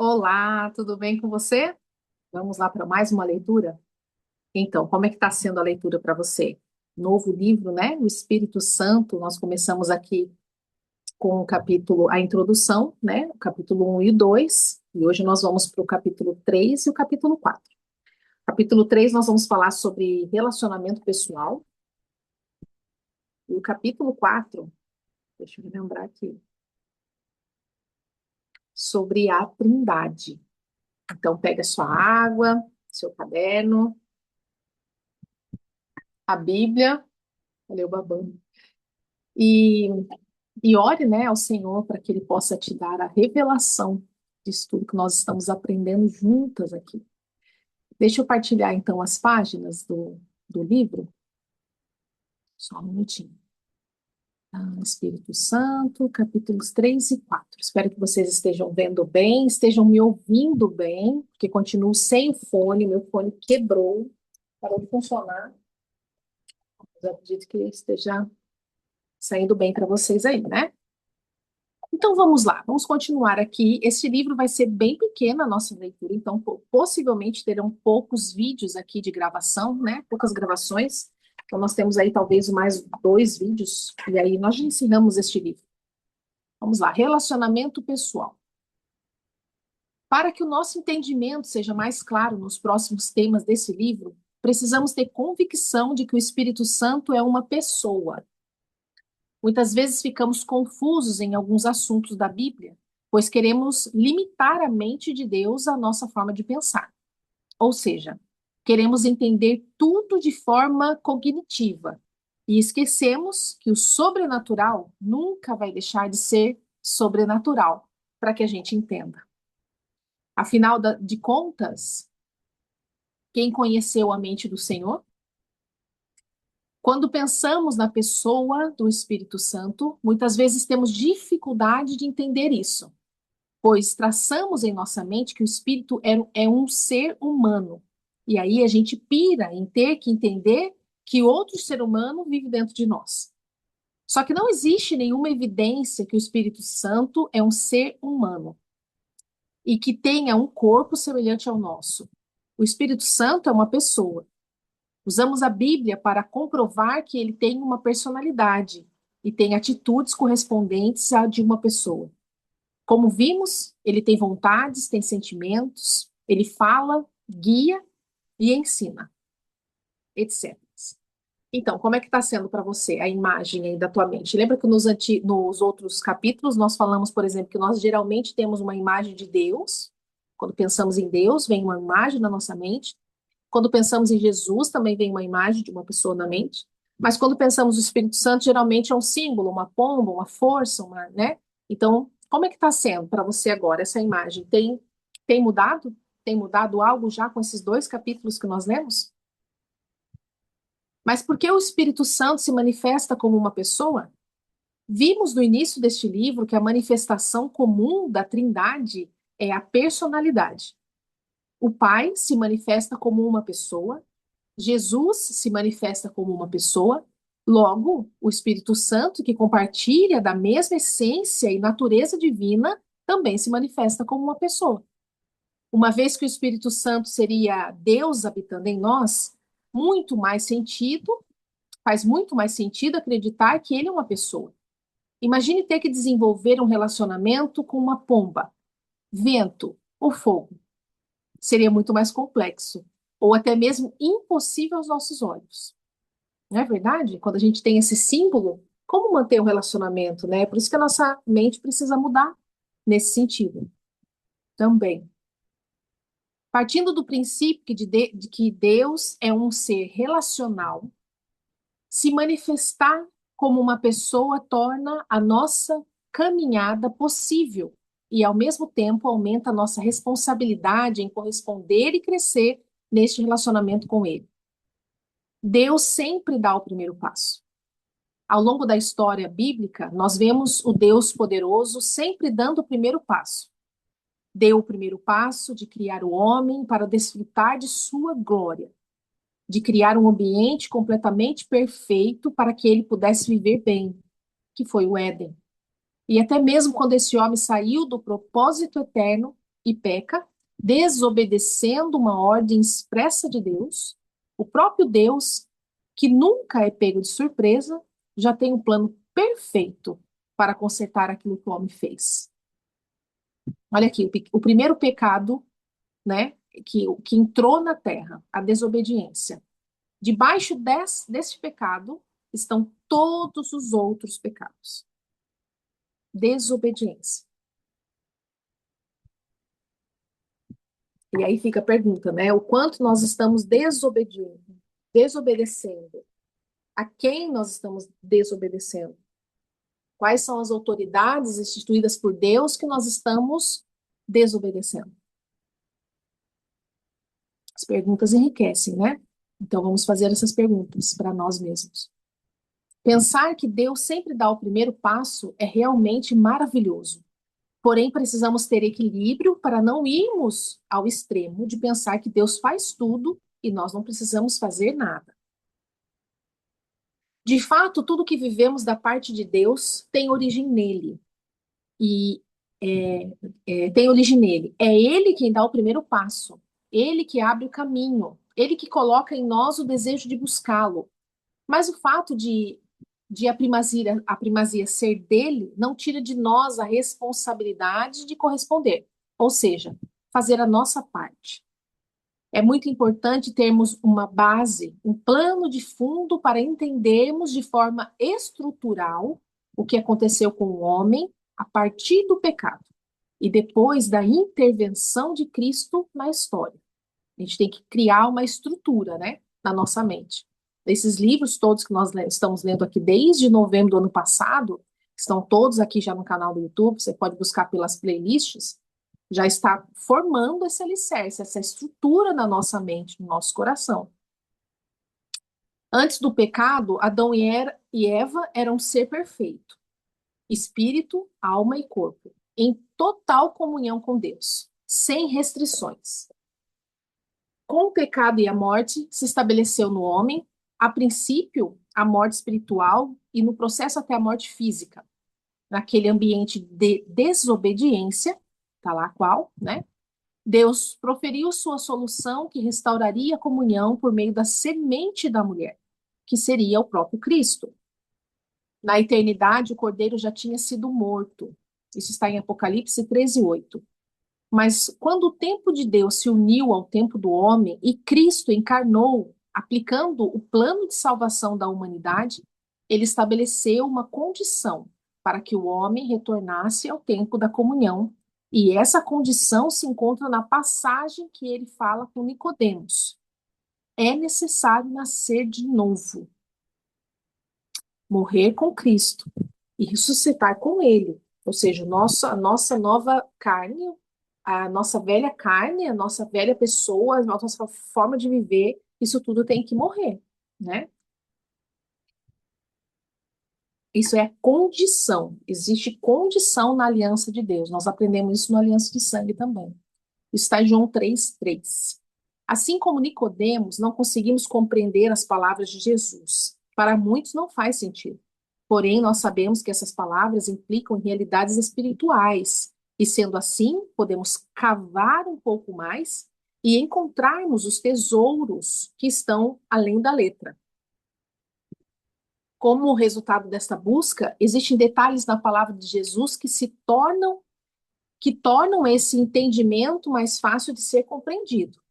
Olá, tudo bem com você? Vamos lá para mais uma leitura? Então, como é que está sendo a leitura para você? Novo livro, né? O Espírito Santo. Nós começamos aqui com o capítulo, a introdução, né? O capítulo 1 e 2. E hoje nós vamos para o capítulo 3 e o capítulo 4. Capítulo 3 nós vamos falar sobre relacionamento pessoal. E o capítulo 4, deixa eu me lembrar aqui, sobre a Trindade. Então, pega sua água, seu caderno, a Bíblia, valeu, babando. E, e ore, né, ao Senhor para que Ele possa te dar a revelação disso tudo que nós estamos aprendendo juntas aqui. Deixa eu partilhar então as páginas do livro. Só um minutinho. Espírito Santo, capítulos 3 e 4. Espero que vocês estejam vendo bem, estejam me ouvindo bem, porque continuo sem o fone, meu fone quebrou, parou de funcionar. Mas eu acredito que esteja saindo bem para vocês aí, né? Então vamos lá, vamos continuar aqui. Esse livro vai ser bem pequeno a nossa leitura, então possivelmente terão poucos vídeos aqui de gravação, né? Poucas gravações. Então nós temos aí talvez mais dois vídeos, e aí nós já encerramos este livro. Vamos lá, relacionamento pessoal. Para que o nosso entendimento seja mais claro nos próximos temas desse livro, precisamos ter convicção de que o Espírito Santo é uma pessoa. Muitas vezes ficamos confusos em alguns assuntos da Bíblia, pois queremos limitar a mente de Deus à nossa forma de pensar. Ou seja, queremos entender tudo de forma cognitiva e esquecemos que o sobrenatural nunca vai deixar de ser sobrenatural para que a gente entenda. Afinal de contas, quem conheceu a mente do Senhor? Quando pensamos na pessoa do Espírito Santo, muitas vezes temos dificuldade de entender isso, pois traçamos em nossa mente que o Espírito é um ser humano. E aí a gente pira em ter que entender que outro ser humano vive dentro de nós. Só que não existe nenhuma evidência que o Espírito Santo é um ser humano e que tenha um corpo semelhante ao nosso. O Espírito Santo é uma pessoa. Usamos a Bíblia para comprovar que ele tem uma personalidade e tem atitudes correspondentes à de uma pessoa. Como vimos, ele tem vontades, tem sentimentos, ele fala, guia e ensina, etc. Então, como é que está sendo para você a imagem aí da tua mente? Lembra que nos outros capítulos nós falamos, por exemplo, que nós geralmente temos uma imagem de Deus. Quando pensamos em Deus, vem uma imagem na nossa mente. Quando pensamos em Jesus, também vem uma imagem de uma pessoa na mente. Mas quando pensamos no Espírito Santo, geralmente é um símbolo, uma pomba, uma força, uma, né? Então, como é que está sendo para você agora essa imagem? Tem mudado? Tem mudado algo já com esses dois capítulos que nós lemos? Mas por que o Espírito Santo se manifesta como uma pessoa? Vimos no início deste livro que a manifestação comum da Trindade é a personalidade. O Pai se manifesta como uma pessoa, Jesus se manifesta como uma pessoa, logo, o Espírito Santo, que compartilha da mesma essência e natureza divina, também se manifesta como uma pessoa. Uma vez que o Espírito Santo seria Deus habitando em nós, muito mais sentido, faz muito mais sentido acreditar que ele é uma pessoa. Imagine ter que desenvolver um relacionamento com uma pomba, vento ou fogo. Seria muito mais complexo, ou até mesmo impossível aos nossos olhos. Não é verdade? Quando a gente tem esse símbolo, como manter o relacionamento, né? Por isso que a nossa mente precisa mudar nesse sentido também. Partindo do princípio de que Deus é um ser relacional, se manifestar como uma pessoa torna a nossa caminhada possível e, ao mesmo tempo, aumenta a nossa responsabilidade em corresponder e crescer neste relacionamento com Ele. Deus sempre dá o primeiro passo. Ao longo da história bíblica, nós vemos o Deus poderoso sempre dando o primeiro passo. Deu o primeiro passo de criar o homem para desfrutar de sua glória, de criar um ambiente completamente perfeito para que ele pudesse viver bem, que foi o Éden. E até mesmo quando esse homem saiu do propósito eterno, e peca, desobedecendo uma ordem expressa de Deus, o próprio Deus, que nunca é pego de surpresa, já tem um plano perfeito para consertar aquilo que o homem fez. Olha aqui, o primeiro pecado, né, que entrou na terra, a desobediência. Debaixo deste pecado estão todos os outros pecados. Desobediência. E aí fica a pergunta, né? O quanto nós estamos desobedecendo? A quem nós estamos desobedecendo? Quais são as autoridades instituídas por Deus que nós estamos desobedecendo? As perguntas enriquecem, né? Então vamos fazer essas perguntas para nós mesmos. Pensar que Deus sempre dá o primeiro passo é realmente maravilhoso. Porém, precisamos ter equilíbrio para não irmos ao extremo de pensar que Deus faz tudo e nós não precisamos fazer nada. De fato, tudo que vivemos da parte de Deus tem origem nele. E tem origem nele. É ele quem dá o primeiro passo. Ele que abre o caminho. Ele que coloca em nós o desejo de buscá-lo. Mas o fato de a primazia ser dele não tira de nós a responsabilidade de corresponder. Ou seja, fazer a nossa parte. É muito importante termos uma base, um plano de fundo para entendermos de forma estrutural o que aconteceu com o homem a partir do pecado e depois da intervenção de Cristo na história. A gente tem que criar uma estrutura, né, na nossa mente. Esses livros todos que nós estamos lendo aqui desde novembro do ano passado, estão todos aqui já no canal do YouTube, você pode buscar pelas playlists, já está formando esse alicerce, essa estrutura na nossa mente, no nosso coração. Antes do pecado, Adão e Eva eram um ser perfeito, espírito, alma e corpo, em total comunhão com Deus, sem restrições. Com o pecado e a morte, se estabeleceu no homem, a princípio, a morte espiritual e no processo até a morte física. Naquele ambiente de desobediência, tá lá qual, né? Deus proferiu sua solução que restauraria a comunhão por meio da semente da mulher, que seria o próprio Cristo. Na eternidade, o cordeiro já tinha sido morto. Isso está em Apocalipse 13:8. Mas quando o tempo de Deus se uniu ao tempo do homem e Cristo encarnou, aplicando o plano de salvação da humanidade, ele estabeleceu uma condição para que o homem retornasse ao tempo da comunhão. E essa condição se encontra na passagem que ele fala com Nicodemos. É necessário nascer de novo, morrer com Cristo e ressuscitar com ele. Ou seja, a nossa nova carne, a nossa velha carne, a nossa velha pessoa, a nossa forma de viver, isso tudo tem que morrer, né? Isso é condição. Existe condição na aliança de Deus. Nós aprendemos isso na aliança de sangue também. Isso está em João 3:3. Assim como Nicodemos, não conseguimos compreender as palavras de Jesus. Para muitos não faz sentido. Porém, nós sabemos que essas palavras implicam realidades espirituais. E sendo assim, podemos cavar um pouco mais e encontrarmos os tesouros que estão além da letra. Como resultado desta busca, existem detalhes na palavra de Jesus que tornam esse entendimento mais fácil de ser compreendido.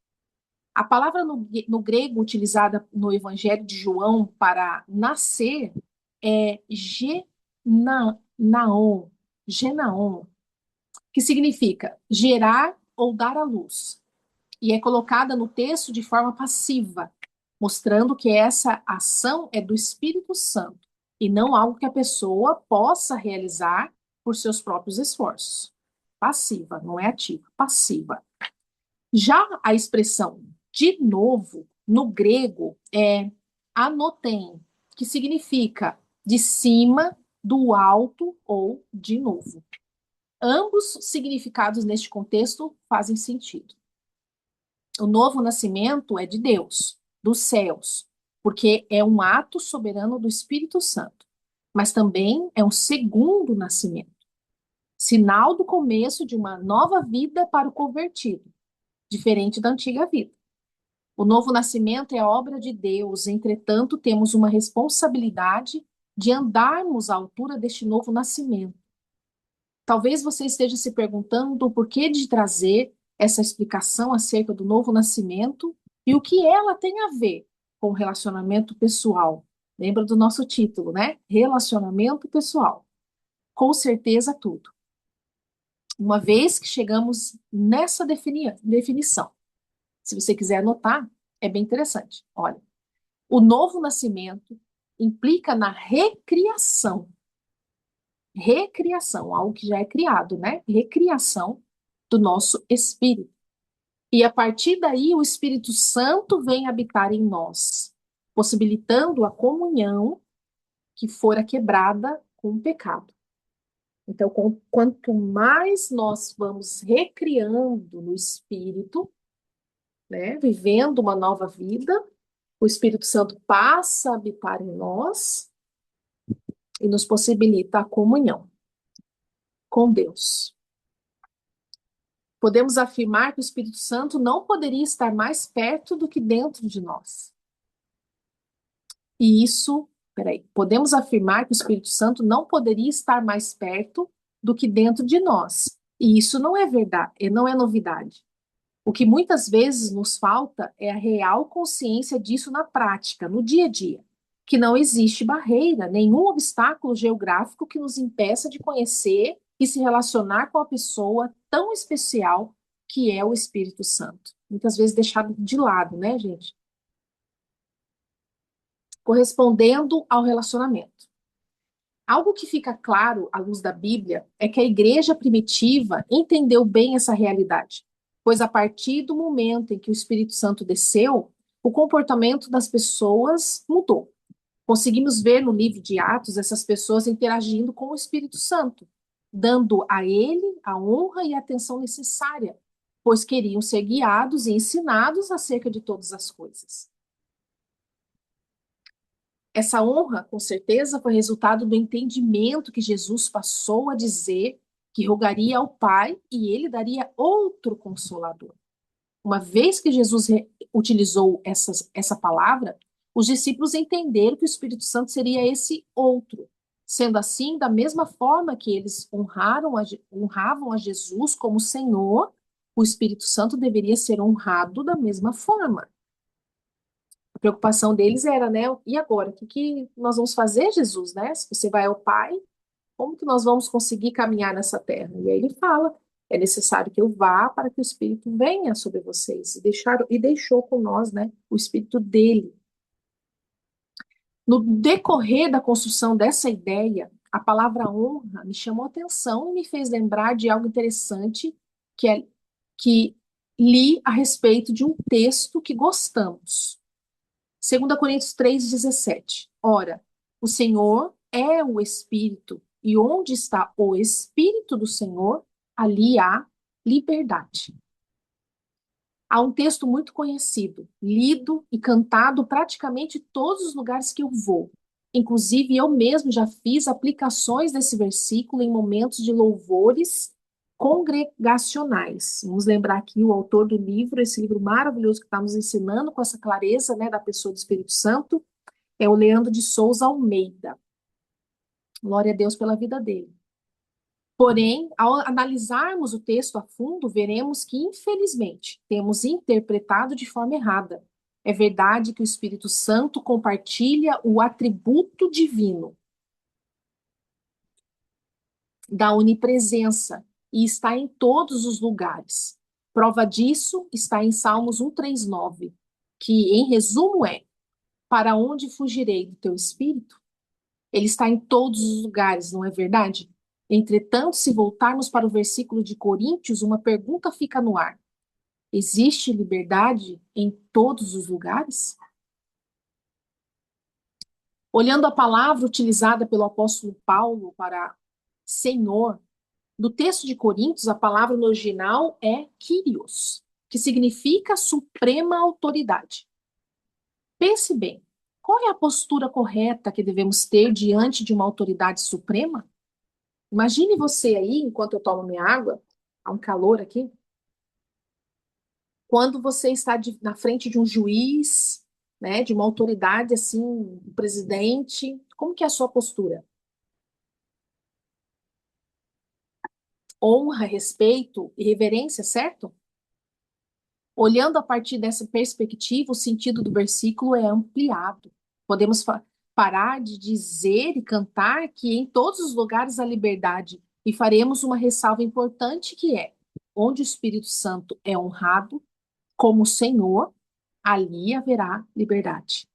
A palavra no grego utilizada no Evangelho de João para nascer é genaon, que significa gerar ou dar à luz. E é colocada no texto de forma passiva, mostrando que essa ação é do Espírito Santo e não algo que a pessoa possa realizar por seus próprios esforços. Passiva, não é ativa, passiva. Já a expressão de novo, no grego, é anotem, que significa de cima, do alto ou de novo. Ambos significados neste contexto fazem sentido. O novo nascimento é de Deus, dos céus, porque é um ato soberano do Espírito Santo, mas também é um segundo nascimento. sinal do começo de uma nova vida para o convertido, diferente da antiga vida. O novo nascimento é a obra de Deus, entretanto, temos uma responsabilidade de andarmos à altura deste novo nascimento. Talvez você esteja se perguntando o porquê de trazer essa explicação acerca do novo nascimento e o que ela tem a ver com o relacionamento pessoal. Lembra do nosso título, né? Relacionamento pessoal. Com certeza, tudo. Uma vez que chegamos nessa definição, se você quiser anotar, é bem interessante. Olha, o novo nascimento implica na recriação. Recriação, algo que já é criado, né? Recriação do nosso espírito. E a partir daí, o Espírito Santo vem habitar em nós, possibilitando a comunhão que fora quebrada com o pecado. Então, quanto mais nós vamos recriando no Espírito, né, vivendo uma nova vida, o Espírito Santo passa a habitar em nós e nos possibilita a comunhão com Deus. Podemos afirmar que o Espírito Santo não poderia estar mais perto do que dentro de nós. E isso, podemos afirmar que o Espírito Santo não poderia estar mais perto do que dentro de nós. E isso não é verdade, e não é novidade. O que muitas vezes nos falta é a real consciência disso na prática, no dia a dia, que não existe barreira, nenhum obstáculo geográfico que nos impeça de conhecer e se relacionar com a pessoa tão especial que é o Espírito Santo. Muitas vezes deixado de lado, né, gente? Correspondendo ao relacionamento. Algo que fica claro à luz da Bíblia é que a igreja primitiva entendeu bem essa realidade, pois a partir do momento em que o Espírito Santo desceu, o comportamento das pessoas mudou. Conseguimos ver no livro de Atos essas pessoas interagindo com o Espírito Santo, dando a ele a honra e a atenção necessária, pois queriam ser guiados e ensinados acerca de todas as coisas. Essa honra, com certeza, foi resultado do entendimento que Jesus passou a dizer que rogaria ao Pai e ele daria outro consolador. Uma vez que Jesus utilizou essa palavra, os discípulos entenderam que o Espírito Santo seria esse outro. Sendo assim, da mesma forma que eles honravam a Jesus como Senhor, o Espírito Santo deveria ser honrado da mesma forma. A preocupação deles era, né? E agora? O que nós vamos fazer, Jesus, né? Se você vai ao Pai, como que nós vamos conseguir caminhar nessa terra? E aí ele fala, é necessário que eu vá para que o Espírito venha sobre vocês. E deixou com nós, né? O Espírito dele. No decorrer da construção dessa ideia, a palavra honra me chamou a atenção e me fez lembrar de algo interessante que li a respeito de um texto que gostamos. 2 Coríntios 3,17. Ora, o Senhor é o Espírito, e onde está o Espírito do Senhor, ali há liberdade. Há um texto muito conhecido, lido e cantado praticamente em todos os lugares que eu vou. Inclusive, eu mesmo já fiz aplicações desse versículo em momentos de louvores congregacionais. Vamos lembrar aqui o autor do livro, esse livro maravilhoso que está nos ensinando com essa clareza, né, da pessoa do Espírito Santo, é o Leandro de Souza Almeida. Glória a Deus pela vida dele. Porém, ao analisarmos o texto a fundo, veremos que, infelizmente, temos interpretado de forma errada. É verdade que o Espírito Santo compartilha o atributo divino da onipresença e está em todos os lugares. Prova disso está em Salmos 139, que, em resumo, é: para onde fugirei do teu Espírito? Ele está em todos os lugares, não é verdade? Entretanto, se voltarmos para o versículo de Coríntios, uma pergunta fica no ar: existe liberdade em todos os lugares? Olhando a palavra utilizada pelo apóstolo Paulo para Senhor, no texto de Coríntios, a palavra no original é Kyrios, que significa suprema autoridade. Pense bem, qual é a postura correta que devemos ter diante de uma autoridade suprema? Imagine você aí, enquanto eu tomo minha água, há um calor aqui, quando você está na frente de um juiz, né, de uma autoridade assim, um presidente, como que é a sua postura? Honra, respeito e reverência, certo? Olhando a partir dessa perspectiva, o sentido do versículo é ampliado. Podemos parar de dizer e cantar que em todos os lugares há liberdade e faremos uma ressalva importante que é: onde o Espírito Santo é honrado como Senhor, ali haverá liberdade.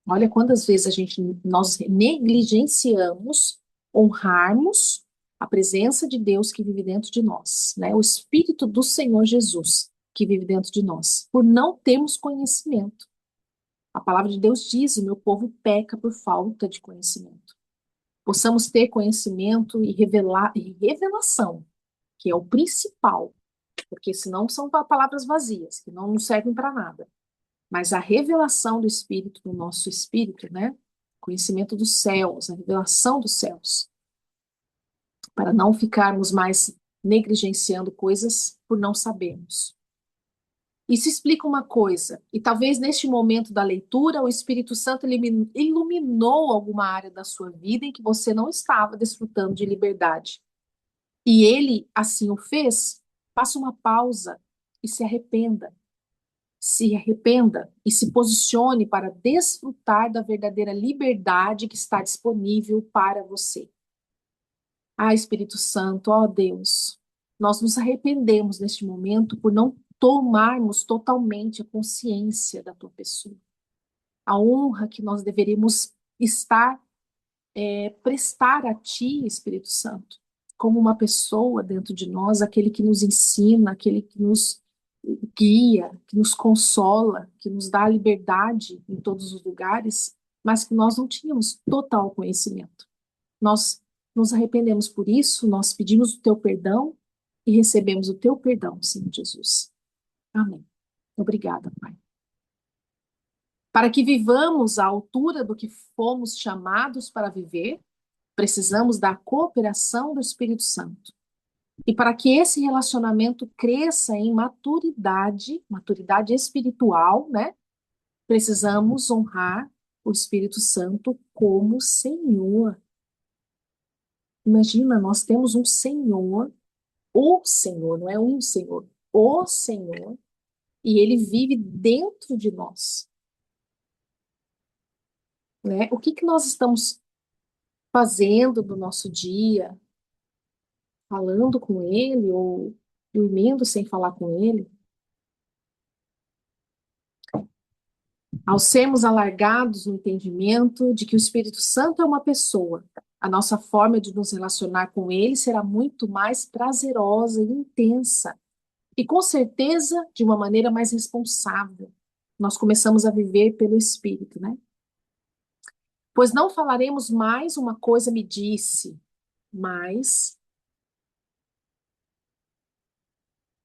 Olha quantas vezes nós negligenciamos honrarmos a presença de Deus que vive dentro de nós, né? O Espírito do Senhor Jesus que vive dentro de nós, por não termos conhecimento. A palavra de Deus diz: o meu povo peca por falta de conhecimento. Possamos ter conhecimento e revelação, que é o principal, porque senão são palavras vazias, que não nos servem para nada. Mas a revelação do Espírito no nosso espírito, né? Conhecimento dos céus, a revelação dos céus, para não ficarmos mais negligenciando coisas por não sabermos. Isso explica uma coisa, e talvez neste momento da leitura o Espírito Santo iluminou alguma área da sua vida em que você não estava desfrutando de liberdade. E ele assim o fez. Faça uma pausa e se arrependa e se posicione para desfrutar da verdadeira liberdade que está disponível para você. Ah, Espírito Santo, ó Deus, nós nos arrependemos neste momento por não tomarmos totalmente a consciência da tua pessoa. A honra que nós deveríamos estar, prestar a ti, Espírito Santo, como uma pessoa dentro de nós, aquele que nos ensina, aquele que nos guia, que nos consola, que nos dá liberdade em todos os lugares, mas que nós não tínhamos total conhecimento. Nós nos arrependemos por isso, nós pedimos o teu perdão e recebemos o teu perdão, Senhor Jesus. Amém. Obrigada, Pai. Para que vivamos à altura do que fomos chamados para viver, precisamos da cooperação do Espírito Santo. E para que esse relacionamento cresça em maturidade, maturidade espiritual, né? Precisamos honrar o Espírito Santo como Senhor. Imagina, nós temos um Senhor, o Senhor, não é um Senhor, o Senhor, e ele vive dentro de nós, né? O que que nós estamos fazendo no nosso dia? Falando com ele ou dormindo sem falar com ele? Ao sermos alargados no entendimento de que o Espírito Santo é uma pessoa, a nossa forma de nos relacionar com ele será muito mais prazerosa e intensa, e com certeza de uma maneira mais responsável. Nós começamos a viver pelo Espírito, né? Pois não falaremos mais uma coisa me disse, mas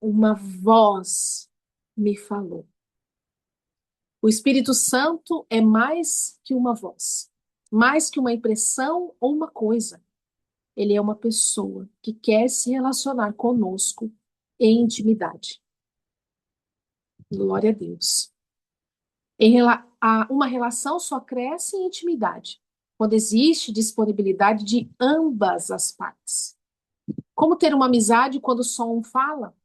uma voz me falou. O Espírito Santo é mais que uma voz, mais que uma impressão ou uma coisa. Ele é uma pessoa que quer se relacionar conosco em intimidade. Glória a Deus. Uma relação só cresce em intimidade quando existe disponibilidade de ambas as partes. Como ter uma amizade quando só um fala?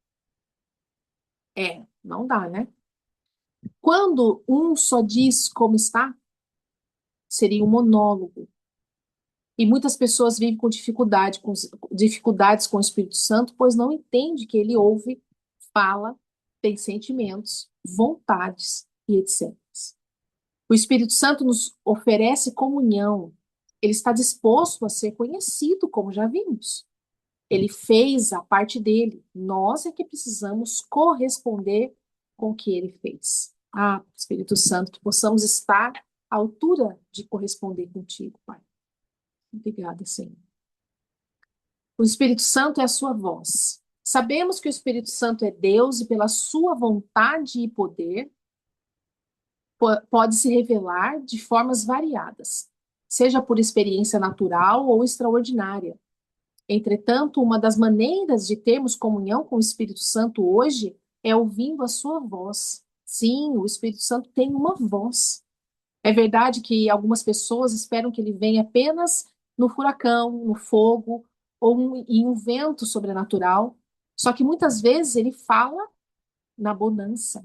Não dá, né? Quando um só diz como está, seria um monólogo. E muitas pessoas vivem com dificuldades com o Espírito Santo, pois não entende que ele ouve, fala, tem sentimentos, vontades e etc. O Espírito Santo nos oferece comunhão. Ele está disposto a ser conhecido, como já vimos. Ele fez a parte dele. Nós é que precisamos corresponder com o que ele fez. Ah, Espírito Santo, que possamos estar à altura de corresponder contigo, Pai. Obrigada, Senhor. O Espírito Santo é a sua voz. Sabemos que o Espírito Santo é Deus e pela sua vontade e poder pode se revelar de formas variadas. seja por experiência natural ou extraordinária. Entretanto, uma das maneiras de termos comunhão com o Espírito Santo hoje é ouvindo a sua voz. Sim, o Espírito Santo tem uma voz. É verdade que algumas pessoas esperam que ele venha apenas no furacão, no fogo ou em um vento sobrenatural. Só que muitas vezes ele fala na bonança,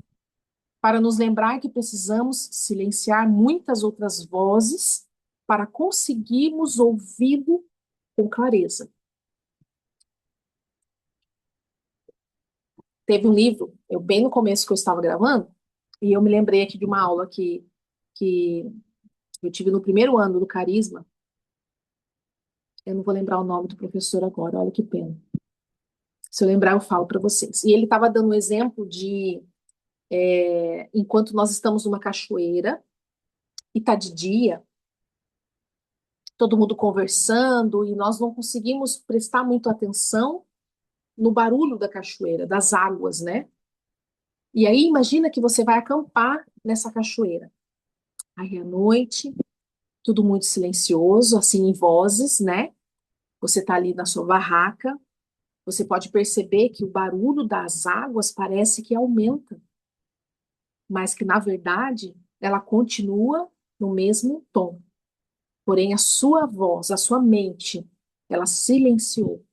para nos lembrar que precisamos silenciar muitas outras vozes para conseguirmos ouvi-lo com clareza. Teve um livro, bem no começo que eu estava gravando, e eu me lembrei aqui de uma aula que eu tive no primeiro ano do Carisma. Eu não vou lembrar o nome do professor agora, olha que pena. Se eu lembrar, eu falo para vocês. E ele estava dando um exemplo de enquanto nós estamos numa cachoeira e está de dia, todo mundo conversando, e nós não conseguimos prestar muito atenção no barulho da cachoeira, das águas, né? E aí imagina que você vai acampar nessa cachoeira. Aí à noite, tudo muito silencioso, assim em vozes, né? Você está ali na sua barraca, você pode perceber que o barulho das águas parece que aumenta, mas que na verdade ela continua no mesmo tom. Porém, a sua voz, a sua mente, ela silenciou.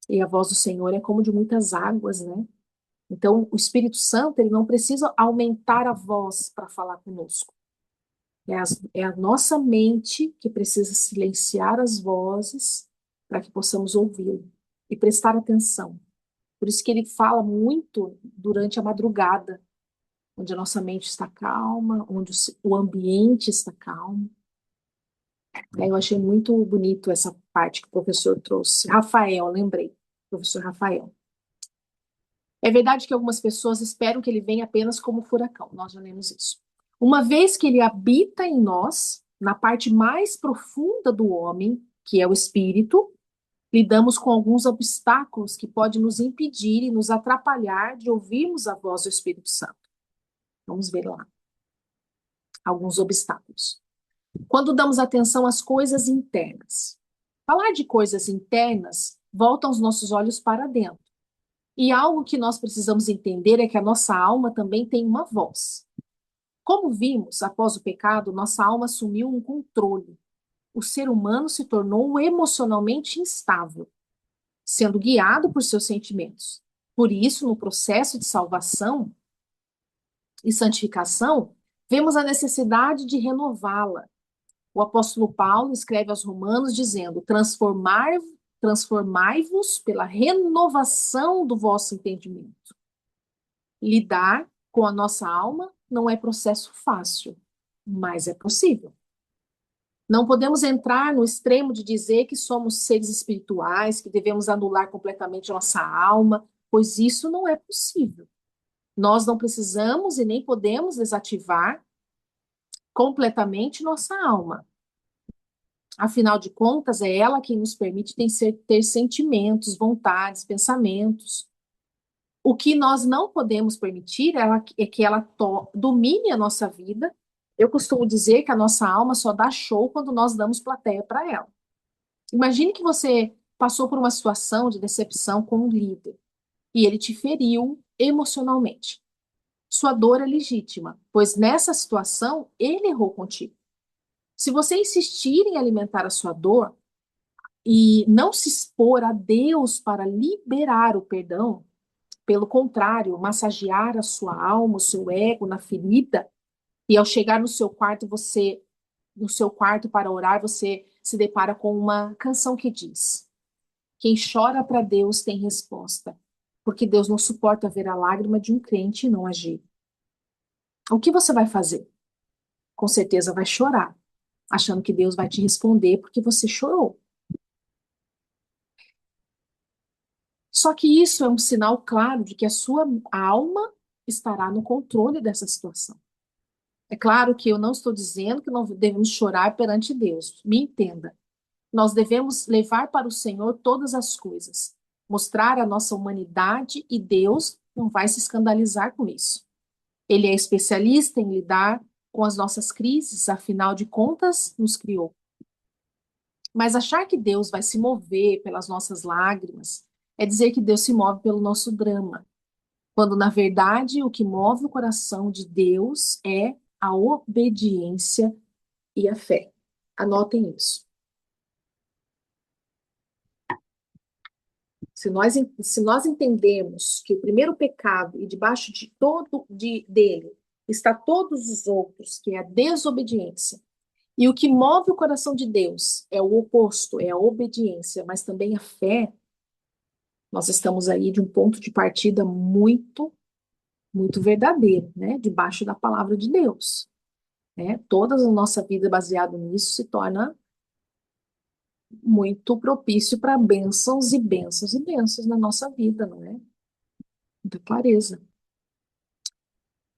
E a voz do Senhor é como de muitas águas, né? Então, o Espírito Santo, ele não precisa aumentar a voz para falar conosco. É a nossa mente que precisa silenciar as vozes para que possamos ouvi-lo e prestar atenção. Por isso que ele fala muito durante a madrugada, onde a nossa mente está calma, onde o ambiente está calmo. Eu achei muito bonito essa parte que o professor trouxe. Rafael, lembrei, professor Rafael. É verdade que algumas pessoas esperam que ele venha apenas como furacão, nós já lemos isso. Uma vez que ele habita em nós, na parte mais profunda do homem, que é o espírito, lidamos com alguns obstáculos que podem nos impedir e nos atrapalhar de ouvirmos a voz do Espírito Santo. Vamos ver lá alguns obstáculos. Quando damos atenção às coisas internas. Falar de coisas internas volta os nossos olhos para dentro. E algo que nós precisamos entender é que a nossa alma também tem uma voz. Como vimos, após o pecado, nossa alma assumiu um controle. O ser humano se tornou emocionalmente instável, sendo guiado por seus sentimentos. Por isso, no processo de salvação e santificação, vemos a necessidade de renová-la. O apóstolo Paulo escreve aos Romanos dizendo: transformai-vos pela renovação do vosso entendimento. Lidar com a nossa alma não é processo fácil, mas é possível. Não podemos entrar no extremo de dizer que somos seres espirituais, que devemos anular completamente nossa alma, pois isso não é possível. Nós não precisamos e nem podemos desativar completamente nossa alma. Afinal de contas, é ela quem nos permite ter sentimentos, vontades, pensamentos. O que nós não podemos permitir é que ela domine a nossa vida. Eu costumo dizer que a nossa alma só dá show quando nós damos plateia para ela. Imagine que você passou por uma situação de decepção com um líder e ele te feriu emocionalmente. Sua dor é legítima, pois nessa situação ele errou contigo. Se você insistir em alimentar a sua dor e não se expor a Deus para liberar o perdão, pelo contrário, massagear a sua alma, o seu ego na ferida, e ao chegar no seu quarto para orar, você se depara com uma canção que diz: quem chora para Deus tem resposta, porque Deus não suporta ver a lágrima de um crente e não agir. O que você vai fazer? Com certeza vai chorar, achando que Deus vai te responder porque você chorou. Só que isso é um sinal claro de que a sua alma estará no controle dessa situação. É claro que eu não estou dizendo que não devemos chorar perante Deus. Me entenda. Nós devemos levar para o Senhor todas as coisas, mostrar a nossa humanidade e Deus não vai se escandalizar com isso. Ele é especialista em lidar com as nossas crises, afinal de contas, nos criou. Mas achar que Deus vai se mover pelas nossas lágrimas é dizer que Deus se move pelo nosso drama, quando na verdade o que move o coração de Deus é a obediência e a fé. Anotem isso. Se nós entendemos que o primeiro pecado e debaixo de dele está todos os outros, que é a desobediência, e o que move o coração de Deus é o oposto, é a obediência, mas também a fé, nós estamos aí de um ponto de partida muito, muito verdadeiro, né? Debaixo da palavra de Deus, né? Toda a nossa vida baseada nisso se torna muito propício para bênçãos e bênçãos e bênçãos na nossa vida, não é? Muita clareza.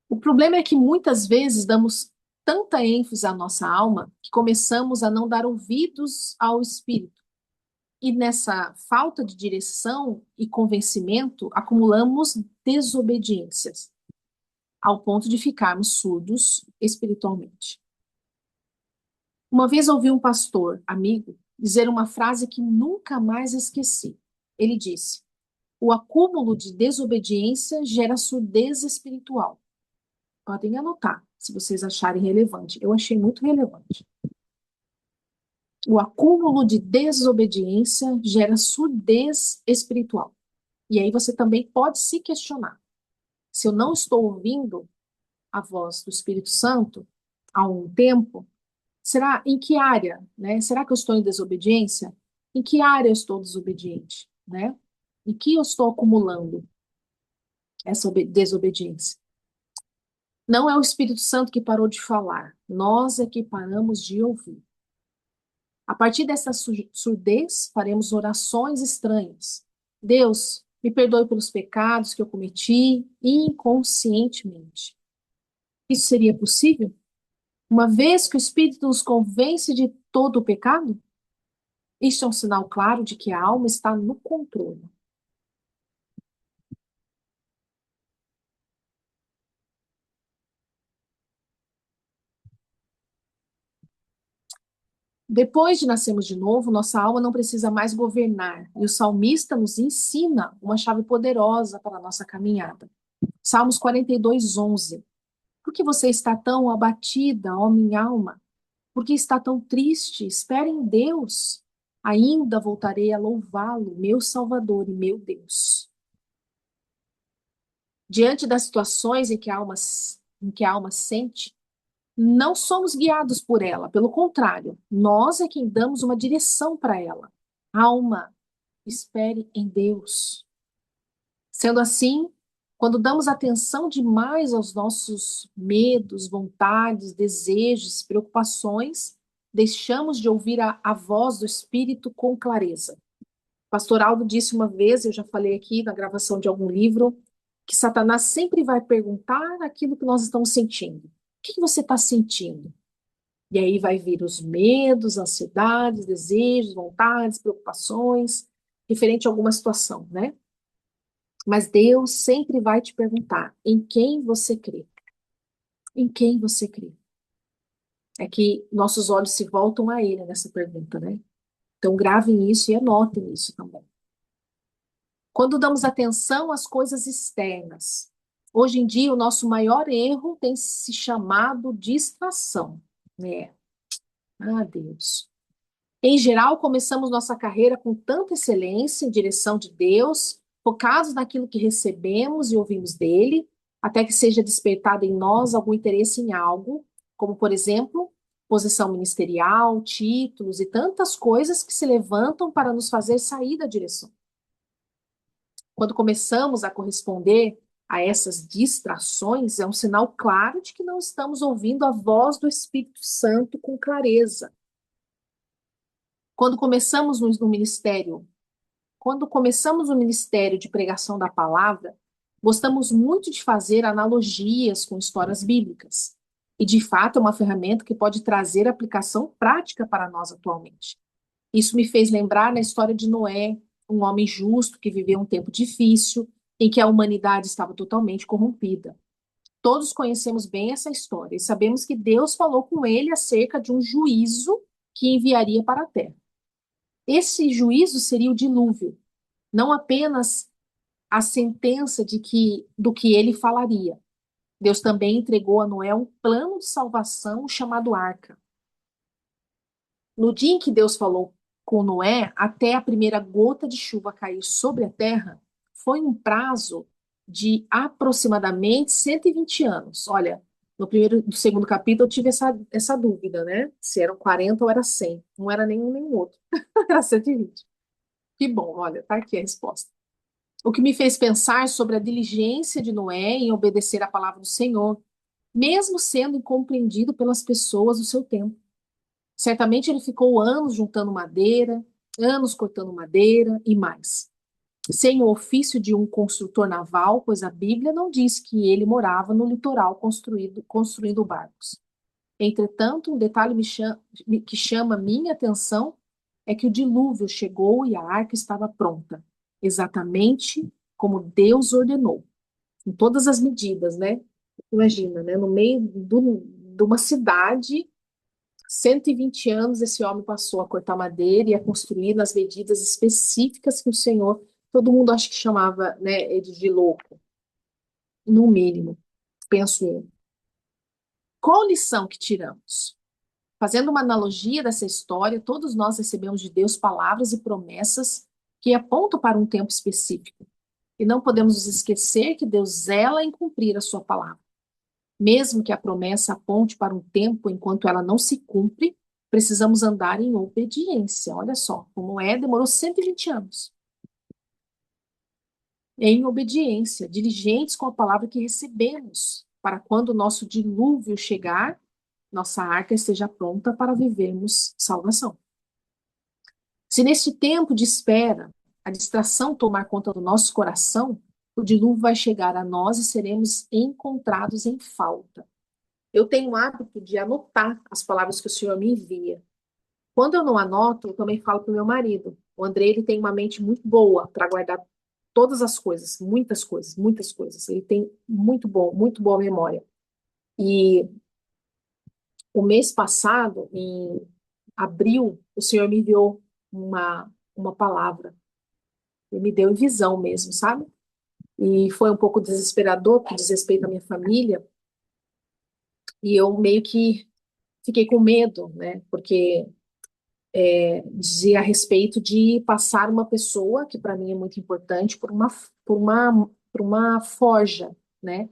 O problema é que muitas vezes damos tanta ênfase à nossa alma que começamos a não dar ouvidos ao Espírito. E nessa falta de direção e convencimento, acumulamos desobediências, ao ponto de ficarmos surdos espiritualmente. Uma vez ouvi um pastor, amigo, dizer uma frase que nunca mais esqueci. Ele disse: o acúmulo de desobediência gera surdez espiritual. Podem anotar, se vocês acharem relevante. Eu achei muito relevante. O acúmulo de desobediência gera surdez espiritual. E aí você também pode se questionar. Se eu não estou ouvindo a voz do Espírito Santo há um tempo, será em que área, né? Será que eu estou em desobediência? Em que área eu estou desobediente, né? Em que eu estou acumulando essa desobediência? Não é o Espírito Santo que parou de falar, nós é que paramos de ouvir. A partir dessa surdez, faremos orações estranhas. Deus, me perdoe pelos pecados que eu cometi inconscientemente. Isso seria possível? Uma vez que o Espírito nos convence de todo o pecado? Isto é um sinal claro de que a alma está no controle. Depois de nascermos de novo, nossa alma não precisa mais governar, e o salmista nos ensina uma chave poderosa para a nossa caminhada. Salmos 42, 11. Por que você está tão abatida, ó minha alma? Por que está tão triste? Espere em Deus. Ainda voltarei a louvá-lo, meu Salvador e meu Deus. Diante das situações em que a alma sente, não somos guiados por ela, pelo contrário, nós é quem damos uma direção para ela. Alma, espere em Deus. Sendo assim, quando damos atenção demais aos nossos medos, vontades, desejos, preocupações, deixamos de ouvir a voz do Espírito com clareza. Pastor Aldo disse uma vez, eu já falei aqui na gravação de algum livro, que Satanás sempre vai perguntar aquilo que nós estamos sentindo. O que você está sentindo? E aí vai vir os medos, ansiedades, desejos, vontades, preocupações, referente a alguma situação, né? Mas Deus sempre vai te perguntar em quem você crê. Em quem você crê? É que nossos olhos se voltam a Ele nessa pergunta, né? Então gravem isso e anotem isso também. Quando damos atenção às coisas externas, hoje em dia o nosso maior erro tem se chamado distração, né? Ah, Deus. Em geral, começamos nossa carreira com tanta excelência em direção de Deus, focados naquilo que recebemos e ouvimos dele, até que seja despertado em nós algum interesse em algo, como, por exemplo, posição ministerial, títulos e tantas coisas que se levantam para nos fazer sair da direção. Quando começamos a corresponder a essas distrações, é um sinal claro de que não estamos ouvindo a voz do Espírito Santo com clareza. Quando começamos no ministério Quando começamos o ministério de pregação da palavra, gostamos muito de fazer analogias com histórias bíblicas. E, de fato, é uma ferramenta que pode trazer aplicação prática para nós atualmente. Isso me fez lembrar na história de Noé, um homem justo que viveu um tempo difícil, em que a humanidade estava totalmente corrompida. Todos conhecemos bem essa história e sabemos que Deus falou com ele acerca de um juízo que enviaria para a terra. Esse juízo seria o dilúvio, não apenas a sentença do que ele falaria. Deus também entregou a Noé um plano de salvação chamado arca. No dia em que Deus falou com Noé, até a primeira gota de chuva cair sobre a terra, foi um prazo de aproximadamente 120 anos. Olha, no segundo capítulo eu tive essa dúvida, né? Se eram 40 ou era 100. Não era nenhum nem outro. Era 120. Que bom, olha, tá aqui a resposta. O que me fez pensar sobre a diligência de Noé em obedecer à palavra do Senhor, mesmo sendo incompreendido pelas pessoas do seu tempo. Certamente ele ficou anos juntando madeira, anos cortando madeira e mais. Sem o ofício de um construtor naval, pois a Bíblia não diz que ele morava no litoral construindo barcos. Entretanto, um detalhe que chama minha atenção é que o dilúvio chegou e a arca estava pronta, exatamente como Deus ordenou, em todas as medidas, né? Imagina, né? No meio de uma cidade, 120 anos esse homem passou a cortar madeira e a construir nas medidas específicas que o Senhor, todo mundo acho que chamava, né, ele de louco, no mínimo, penso eu. Qual lição que tiramos? Fazendo uma analogia dessa história, todos nós recebemos de Deus palavras e promessas que apontam para um tempo específico. E não podemos nos esquecer que Deus zela em cumprir a sua palavra. Mesmo que a promessa aponte para um tempo enquanto ela não se cumpre, precisamos andar em obediência. Olha só, como demorou 120 anos. Em obediência, diligentes com a palavra que recebemos, para quando o nosso dilúvio chegar, nossa arca esteja pronta para vivermos salvação. Se neste tempo de espera a distração tomar conta do nosso coração, o dilúvio vai chegar a nós e seremos encontrados em falta. Eu tenho o hábito de anotar as palavras que o Senhor me envia. Quando eu não anoto, eu também falo para o meu marido. O André, ele tem uma mente muito boa para guardar todas as coisas, muitas coisas, muitas coisas. Ele tem muito boa memória. E o mês passado, em abril, o Senhor me enviou uma palavra. Ele me deu em visão mesmo, sabe? E foi um pouco desesperador, porque diz respeito à minha família. E eu meio que fiquei com medo, né? Porque dizia a respeito de passar uma pessoa, que para mim é muito importante, por uma forja, né?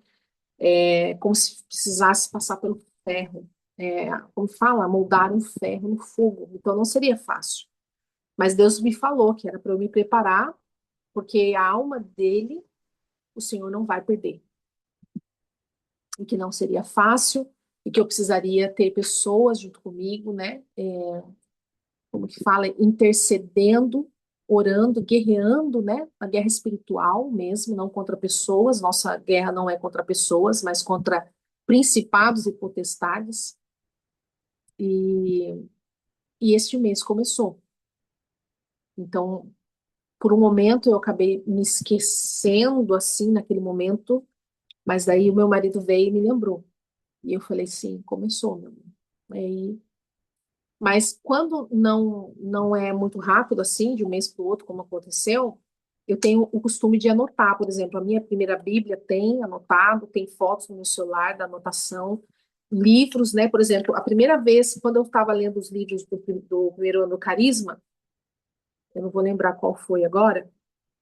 É como se precisasse passar pelo ferro. Como fala, moldar um ferro no fogo. Então não seria fácil. Mas Deus me falou que era para eu me preparar, porque a alma dele, o Senhor não vai perder. E que não seria fácil, e que eu precisaria ter pessoas junto comigo, né? Como que fala, intercedendo, orando, guerreando, né? A guerra espiritual mesmo, não contra pessoas. Nossa guerra não é contra pessoas, mas contra principados e potestades. E, e este mês começou. Então, por um momento eu acabei me esquecendo assim naquele momento, mas daí o meu marido veio e me lembrou. E eu falei, sim, começou, meu amor. Aí, mas quando não é muito rápido assim, de um mês para o outro, como aconteceu, eu tenho o costume de anotar, por exemplo, a minha primeira Bíblia tem anotado, tem fotos no meu celular da anotação, livros, né? Por exemplo, a primeira vez, quando eu estava lendo os livros do primeiro ano do Carisma, eu não vou lembrar qual foi agora,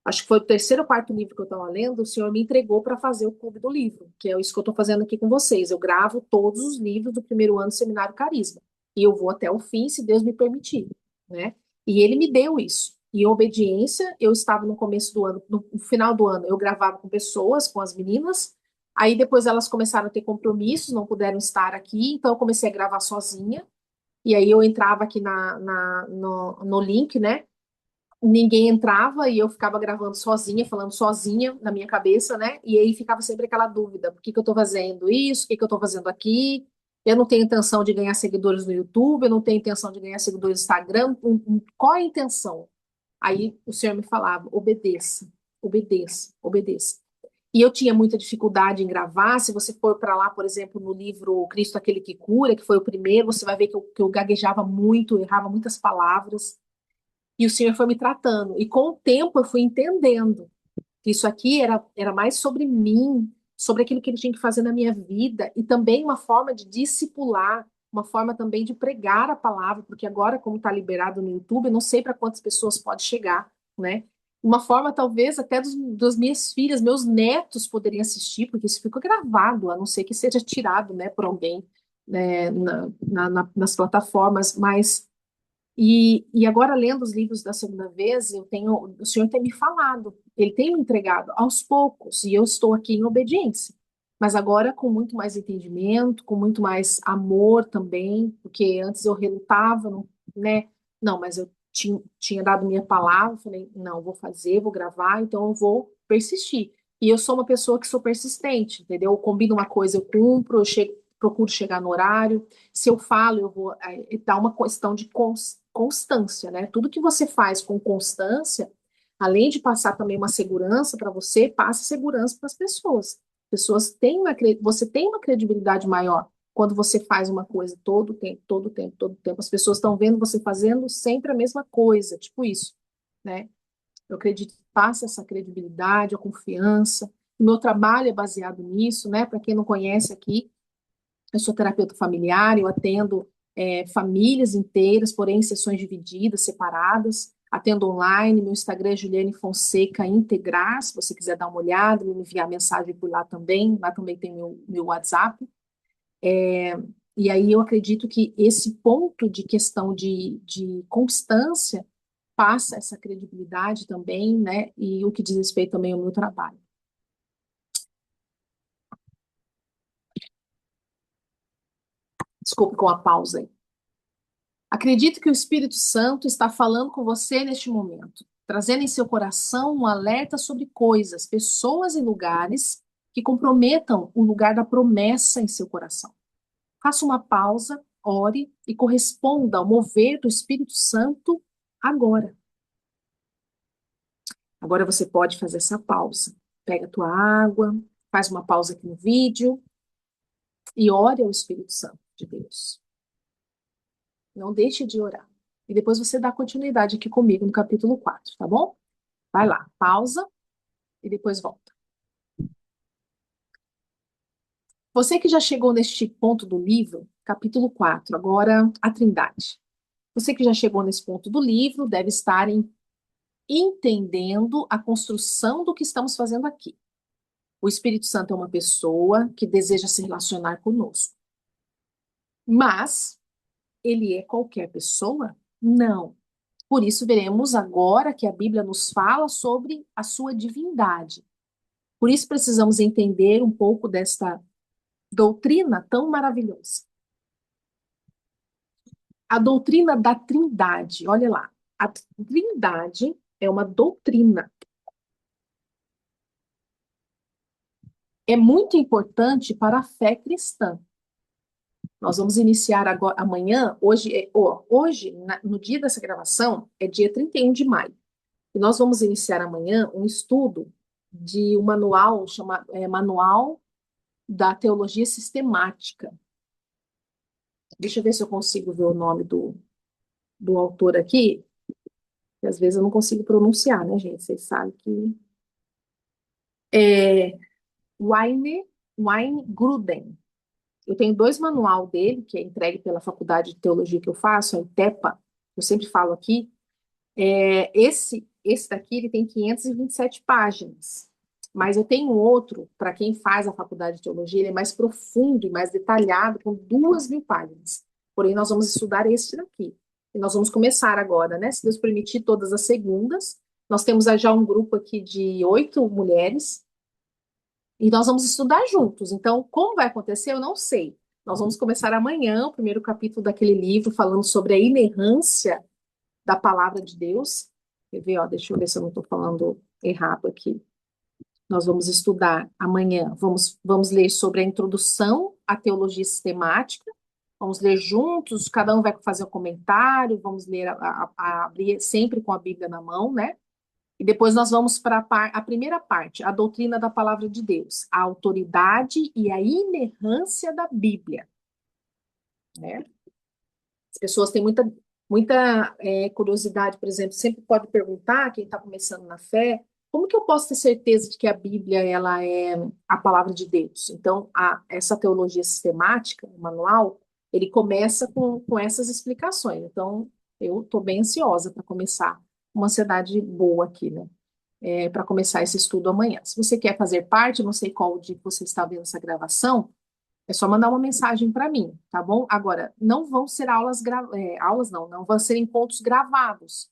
acho que foi o terceiro ou quarto livro que eu estava lendo, o senhor me entregou para fazer o clube do livro, que é isso que eu estou fazendo aqui com vocês. Eu gravo todos os livros do primeiro ano do Seminário Carisma. E eu vou até o fim, se Deus me permitir, né? E ele me deu isso. E em obediência, eu estava no começo do ano, no final do ano, eu gravava com pessoas, com as meninas. Aí depois elas começaram a ter compromissos, não puderam estar aqui, então eu comecei a gravar sozinha. E aí eu entrava aqui no link, né? Ninguém entrava e eu ficava gravando sozinha, falando sozinha na minha cabeça, né? E aí ficava sempre aquela dúvida: por que que eu tô fazendo isso? O que que eu tô fazendo aqui? Eu não tenho intenção de ganhar seguidores no YouTube, eu não tenho intenção de ganhar seguidores no Instagram. Qual é a intenção? Aí o Senhor me falava: obedeça, obedeça, obedeça. E eu tinha muita dificuldade em gravar. Se você for para lá, por exemplo, no livro Cristo Aquele que Cura, que foi o primeiro, você vai ver que eu gaguejava muito, errava muitas palavras. E o Senhor foi me tratando. E com o tempo eu fui entendendo que isso aqui era mais sobre mim, sobre aquilo que ele tinha que fazer na minha vida, e também uma forma de discipular, uma forma também de pregar a palavra, porque agora, como está liberado no YouTube, eu não sei para quantas pessoas pode chegar, né? Uma forma, talvez, até das minhas filhas, meus netos poderiam assistir, porque isso ficou gravado, a não ser que seja tirado, né, por alguém, né, nas plataformas, mas e agora, lendo os livros da segunda vez, o Senhor tem me falado, Ele tem me entregado aos poucos, e eu estou aqui em obediência. Mas agora com muito mais entendimento, com muito mais amor também, porque antes eu relutava, né? Não, mas eu tinha dado minha palavra, falei, não, vou fazer, vou gravar, então eu vou persistir. E eu sou uma pessoa que sou persistente, entendeu? Eu combino uma coisa, eu cumpro, procuro chegar no horário. Se eu falo, eu vou. Dá uma questão de constância, né? Tudo que você faz com constância, além de passar também uma segurança para você, passa segurança para as pessoas. Pessoas têm você tem uma credibilidade maior quando você faz uma coisa todo o tempo, todo o tempo, todo o tempo. As pessoas estão vendo você fazendo sempre a mesma coisa, tipo isso, né? Eu acredito que passa essa credibilidade, a confiança. O meu trabalho é baseado nisso, né? Para quem não conhece aqui, eu sou terapeuta familiar, eu atendo famílias inteiras, porém em sessões divididas, separadas. Atendo online, meu Instagram é Juliane Fonseca Integrar, se você quiser dar uma olhada, me enviar mensagem por lá também. Lá também tem meu WhatsApp. E aí eu acredito que esse ponto de questão de constância passa essa credibilidade também, né? E o que diz respeito também ao meu trabalho. Desculpe com a pausa aí. Acredito que o Espírito Santo está falando com você neste momento, trazendo em seu coração um alerta sobre coisas, pessoas e lugares que comprometam o lugar da promessa em seu coração. Faça uma pausa, ore e corresponda ao mover do Espírito Santo agora. Agora você pode fazer essa pausa. Pega a tua água, faz uma pausa aqui no vídeo e ore ao Espírito Santo de Deus. Não deixe de orar. E depois você dá continuidade aqui comigo no capítulo 4, tá bom? Vai lá, pausa e depois volta. Você que já chegou neste ponto do livro, capítulo 4, agora a Trindade. Você que já chegou nesse ponto do livro deve estar entendendo a construção do que estamos fazendo aqui. O Espírito Santo é uma pessoa que deseja se relacionar conosco. Mas ele é qualquer pessoa? Não. Por isso, veremos agora que a Bíblia nos fala sobre a sua divindade. Por isso, precisamos entender um pouco desta doutrina tão maravilhosa. A doutrina da Trindade, olha lá. A Trindade é uma doutrina. É muito importante para a fé cristã. Nós vamos iniciar agora, amanhã, no dia dessa gravação, é dia 31 de maio. E nós vamos iniciar amanhã um estudo de um manual, Manual da Teologia Sistemática. Deixa eu ver se eu consigo ver o nome do autor aqui, que às vezes eu não consigo pronunciar, né, gente? Vocês sabem que é Wayne Grudem. Eu tenho dois manual dele, que é entregue pela faculdade de teologia que eu faço, a ITEPA, eu sempre falo aqui. Esse daqui ele tem 527 páginas, mas eu tenho outro, para quem faz a faculdade de teologia, ele é mais profundo e mais detalhado, com 2.000 páginas. Porém, nós vamos estudar este daqui. E nós vamos começar agora, né? Se Deus permitir, todas as segundas. Nós temos já um grupo aqui de 8 mulheres, e nós vamos estudar juntos. Então, como vai acontecer, eu não sei. Nós vamos começar amanhã o primeiro capítulo daquele livro, falando sobre a inerrância da palavra de Deus. Quer ver, ó, deixa eu ver se eu não estou falando errado aqui. Nós vamos estudar amanhã, vamos ler sobre a introdução à teologia sistemática, vamos ler juntos, cada um vai fazer um comentário, vamos ler, abrir sempre com a Bíblia na mão, né? E depois nós vamos para a primeira parte, a doutrina da palavra de Deus, a autoridade e a inerrância da Bíblia, né? As pessoas têm muita Muita curiosidade, por exemplo, sempre pode perguntar, quem está começando na fé, como que eu posso ter certeza de que a Bíblia ela é a palavra de Deus? Então, essa teologia sistemática, o manual, ele começa com essas explicações. Então, eu estou bem ansiosa para começar, uma ansiedade boa aqui, né? Para começar esse estudo amanhã. Se você quer fazer parte, não sei qual dia que você está vendo essa gravação, é só mandar uma mensagem para mim, tá bom? Agora, não vão ser aulas não vão ser encontros gravados.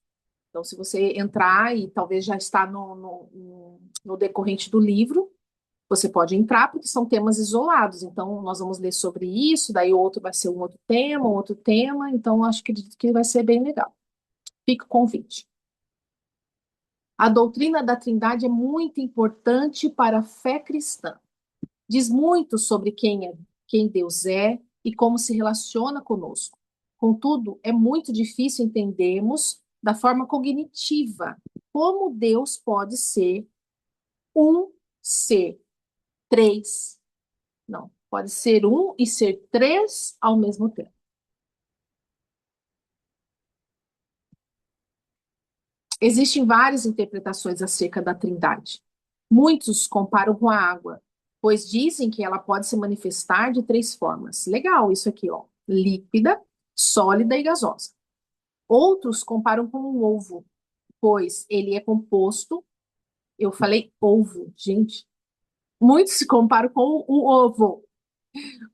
Então, se você entrar e talvez já está no decorrente do livro, você pode entrar porque são temas isolados. Então, nós vamos ler sobre isso, daí o outro vai ser um outro tema. Então, acho que vai ser bem legal. Fica o convite. A doutrina da Trindade é muito importante para a fé cristã. Diz muito sobre quem Deus é e como se relaciona conosco. Contudo, é muito difícil entendermos da forma cognitiva como Deus pode ser um ser três. Não, pode ser um e ser três ao mesmo tempo. Existem várias interpretações acerca da Trindade. Muitos comparam com a água, pois dizem que ela pode se manifestar de três formas. Legal isso aqui, ó. Líquida, sólida e gasosa. Outros comparam com um ovo, pois ele é composto. Eu falei ovo, gente. Muitos se comparam com o ovo,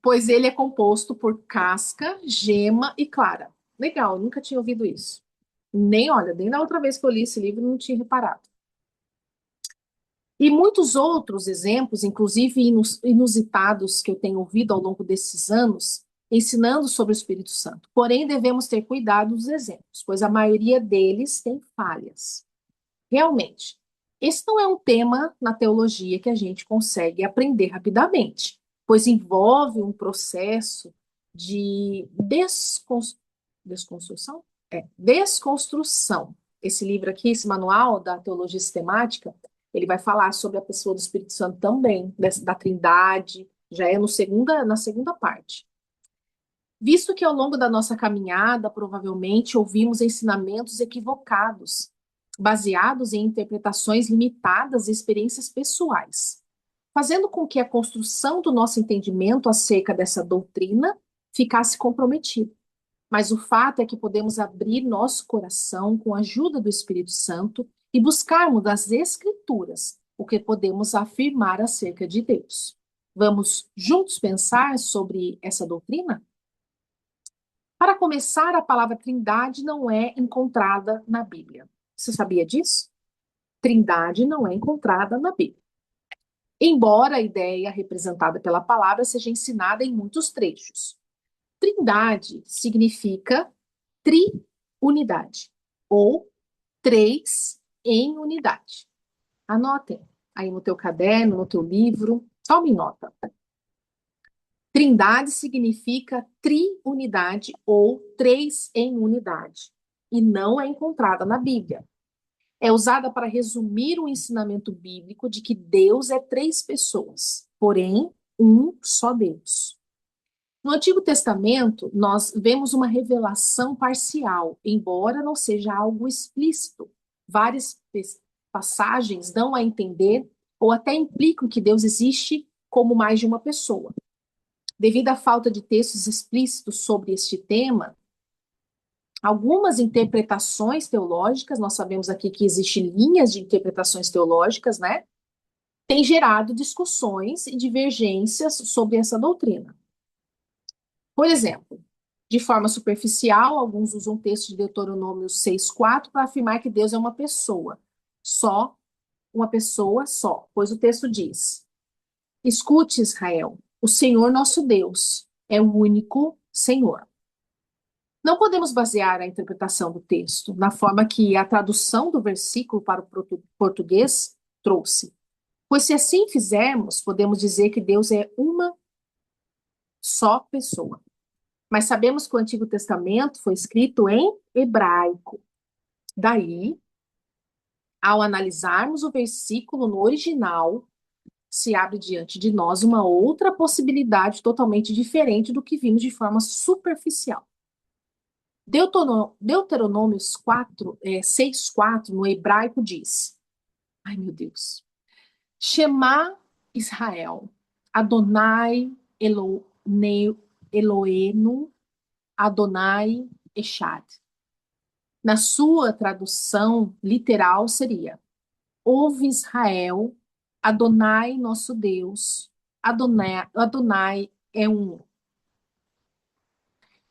pois ele é composto por casca, gema e clara. Legal, nunca tinha ouvido isso. Nem na outra vez que eu li esse livro, não tinha reparado. E muitos outros exemplos, inclusive inusitados, que eu tenho ouvido ao longo desses anos, ensinando sobre o Espírito Santo. Porém, devemos ter cuidado dos exemplos, pois a maioria deles tem falhas. Realmente, esse não é um tema na teologia que a gente consegue aprender rapidamente, pois envolve um processo de desconstrução? Desconstrução. Esse livro aqui, esse manual da teologia sistemática, ele vai falar sobre a pessoa do Espírito Santo também, da Trindade, já é no na segunda parte. Visto que ao longo da nossa caminhada, provavelmente ouvimos ensinamentos equivocados, baseados em interpretações limitadas e experiências pessoais, fazendo com que a construção do nosso entendimento acerca dessa doutrina ficasse comprometida. Mas o fato é que podemos abrir nosso coração com a ajuda do Espírito Santo e buscarmos das Escrituras o que podemos afirmar acerca de Deus. Vamos juntos pensar sobre essa doutrina? Para começar, a palavra trindade não é encontrada na Bíblia. Você sabia disso? Trindade não é encontrada na Bíblia. Embora a ideia representada pela palavra seja ensinada em muitos trechos. Trindade significa triunidade ou três em unidade. Anotem aí no teu caderno, no teu livro, tome nota. Trindade significa triunidade ou três em unidade, e não é encontrada na Bíblia. É usada para resumir o ensinamento bíblico de que Deus é três pessoas, porém, um só Deus. No Antigo Testamento, nós vemos uma revelação parcial, embora não seja algo explícito. Várias passagens dão a entender ou até implicam que Deus existe como mais de uma pessoa. Devido à falta de textos explícitos sobre este tema, algumas interpretações teológicas, nós sabemos aqui que existem linhas de interpretações teológicas, né? Tem gerado discussões e divergências sobre essa doutrina. Por exemplo, de forma superficial, alguns usam o texto de Deuteronômio 6,4 para afirmar que Deus é uma pessoa, só, uma pessoa só, pois o texto diz: Escute, Israel, o Senhor nosso Deus é o único Senhor. Não podemos basear a interpretação do texto na forma que a tradução do versículo para o português trouxe, pois se assim fizermos, podemos dizer que Deus é uma só pessoa. Mas sabemos que o Antigo Testamento foi escrito em hebraico. Daí, ao analisarmos o versículo no original, se abre diante de nós uma outra possibilidade totalmente diferente do que vimos de forma superficial. Deuteronômios 4, 6:4 no hebraico diz, ai meu Deus, Shema Israel, Adonai Eloheinu, Adonai Echad. Na sua tradução literal seria, ouve Israel, Adonai nosso Deus, Adonai é um.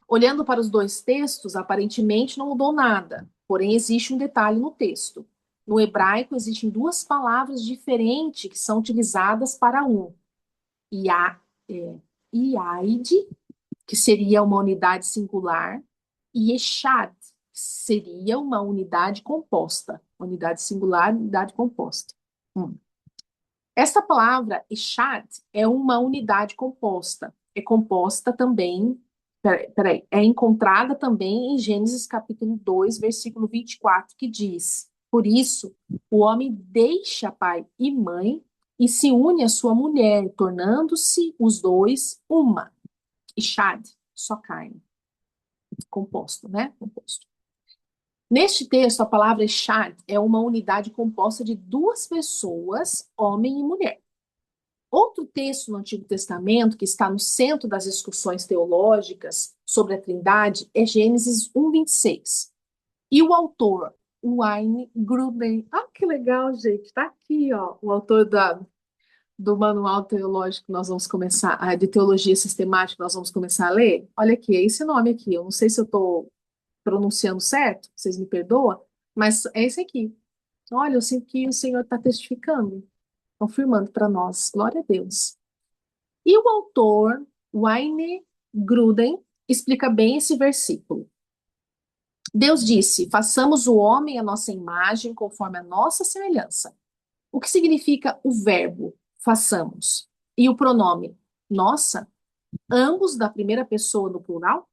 Olhando para os dois textos, aparentemente não mudou nada, porém existe um detalhe no texto. No hebraico existem duas palavras diferentes que são utilizadas para um. É, Iaide, que seria uma unidade singular, e Echad, que seria uma unidade composta. Unidade singular, unidade composta. Esta palavra, Echad, é uma unidade composta. É composta também, peraí, é encontrada também em Gênesis capítulo 2, versículo 24, que diz, por isso, o homem deixa pai e mãe e se une à sua mulher, tornando-se os dois uma. Echad, só carne. Composto, né? Composto. Neste texto, a palavra Echad é uma unidade composta de duas pessoas, homem e mulher. Outro texto no Antigo Testamento, que está no centro das discussões teológicas sobre a Trindade, é Gênesis 1:26. E o autor, Wayne Grudem, que legal, gente, está aqui, ó, o autor do manual teológico que nós vamos começar, de teologia sistemática que nós vamos começar a ler. Olha aqui, é esse nome aqui, eu não sei se eu estou pronunciando certo, vocês me perdoam, mas é esse aqui. Olha, eu sinto que o Senhor está testificando, confirmando para nós. Glória a Deus. E o autor, Wayne Grudem, explica bem esse versículo. Deus disse, façamos o homem à nossa imagem, conforme a nossa semelhança. O que significa o verbo, façamos? E o pronome, nossa? Ambos da primeira pessoa no plural?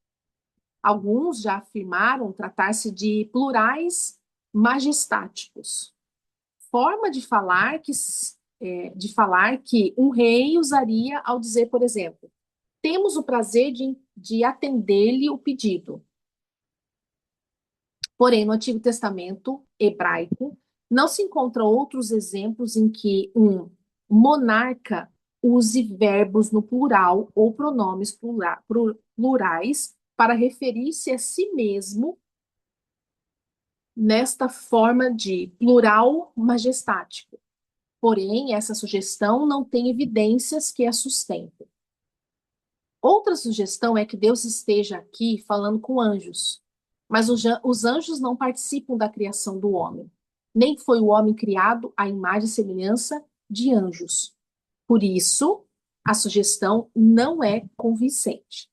Alguns já afirmaram tratar-se de plurais majestáticos. Forma de falar que um rei usaria ao dizer, por exemplo, temos o prazer de atender-lhe o pedido. Porém, no Antigo Testamento hebraico, não se encontram outros exemplos em que um monarca use verbos no plural ou pronomes plurais para referir-se a si mesmo nesta forma de plural majestático. Porém, essa sugestão não tem evidências que a sustentem. Outra sugestão é que Deus esteja aqui falando com anjos, mas os anjos não participam da criação do homem, nem foi o homem criado à imagem e semelhança de anjos. Por isso, a sugestão não é convincente.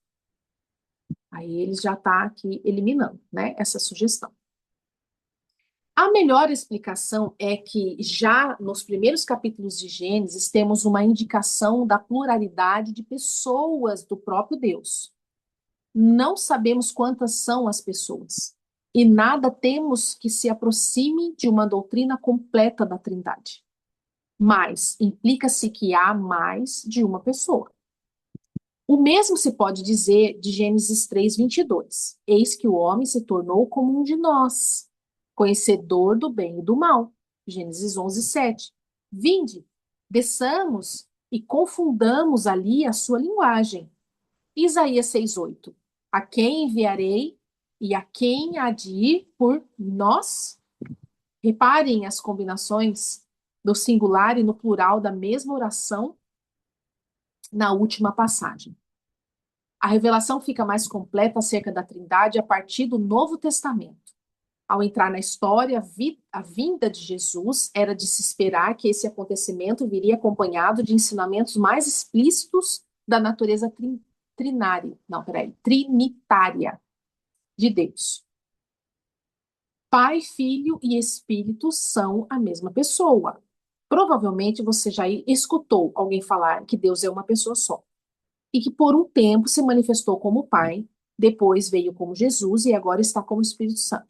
Aí ele já está aqui eliminando, né, essa sugestão. A melhor explicação é que já nos primeiros capítulos de Gênesis temos uma indicação da pluralidade de pessoas do próprio Deus. Não sabemos quantas são as pessoas e nada temos que se aproxime de uma doutrina completa da Trindade. Mas implica-se que há mais de uma pessoa. O mesmo se pode dizer de Gênesis 3:22. Eis que o homem se tornou como um de nós, conhecedor do bem e do mal. Gênesis 11:7. Vinde, desçamos e confundamos ali a sua linguagem. Isaías 6:8. A quem enviarei e a quem há de ir por nós? Reparem as combinações no singular e no plural da mesma oração na última passagem. A revelação fica mais completa acerca da Trindade a partir do Novo Testamento. Ao entrar na história, a vinda de Jesus era de se esperar que esse acontecimento viria acompanhado de ensinamentos mais explícitos da natureza trinitária de Deus. Pai, Filho e Espírito são a mesma pessoa. Provavelmente você já escutou alguém falar que Deus é uma pessoa só e que por um tempo se manifestou como Pai, depois veio como Jesus e agora está como Espírito Santo.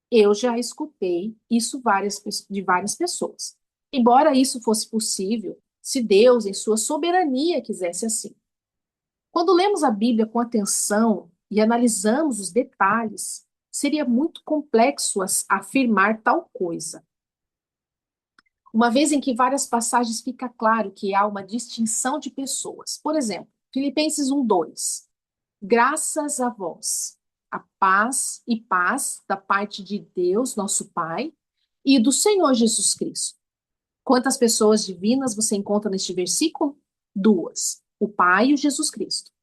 Eu já escutei isso de várias pessoas. Embora isso fosse possível, se Deus, em sua soberania, quisesse assim. Quando lemos a Bíblia com atenção e analisamos os detalhes, seria muito complexo afirmar tal coisa. Uma vez em que várias passagens fica claro que há uma distinção de pessoas. Por exemplo, Filipenses 1:2. Graças a vós, a paz e paz da parte de Deus, nosso Pai, e do Senhor Jesus Cristo. Quantas pessoas divinas você encontra neste versículo? Duas: o Pai e o Jesus Cristo.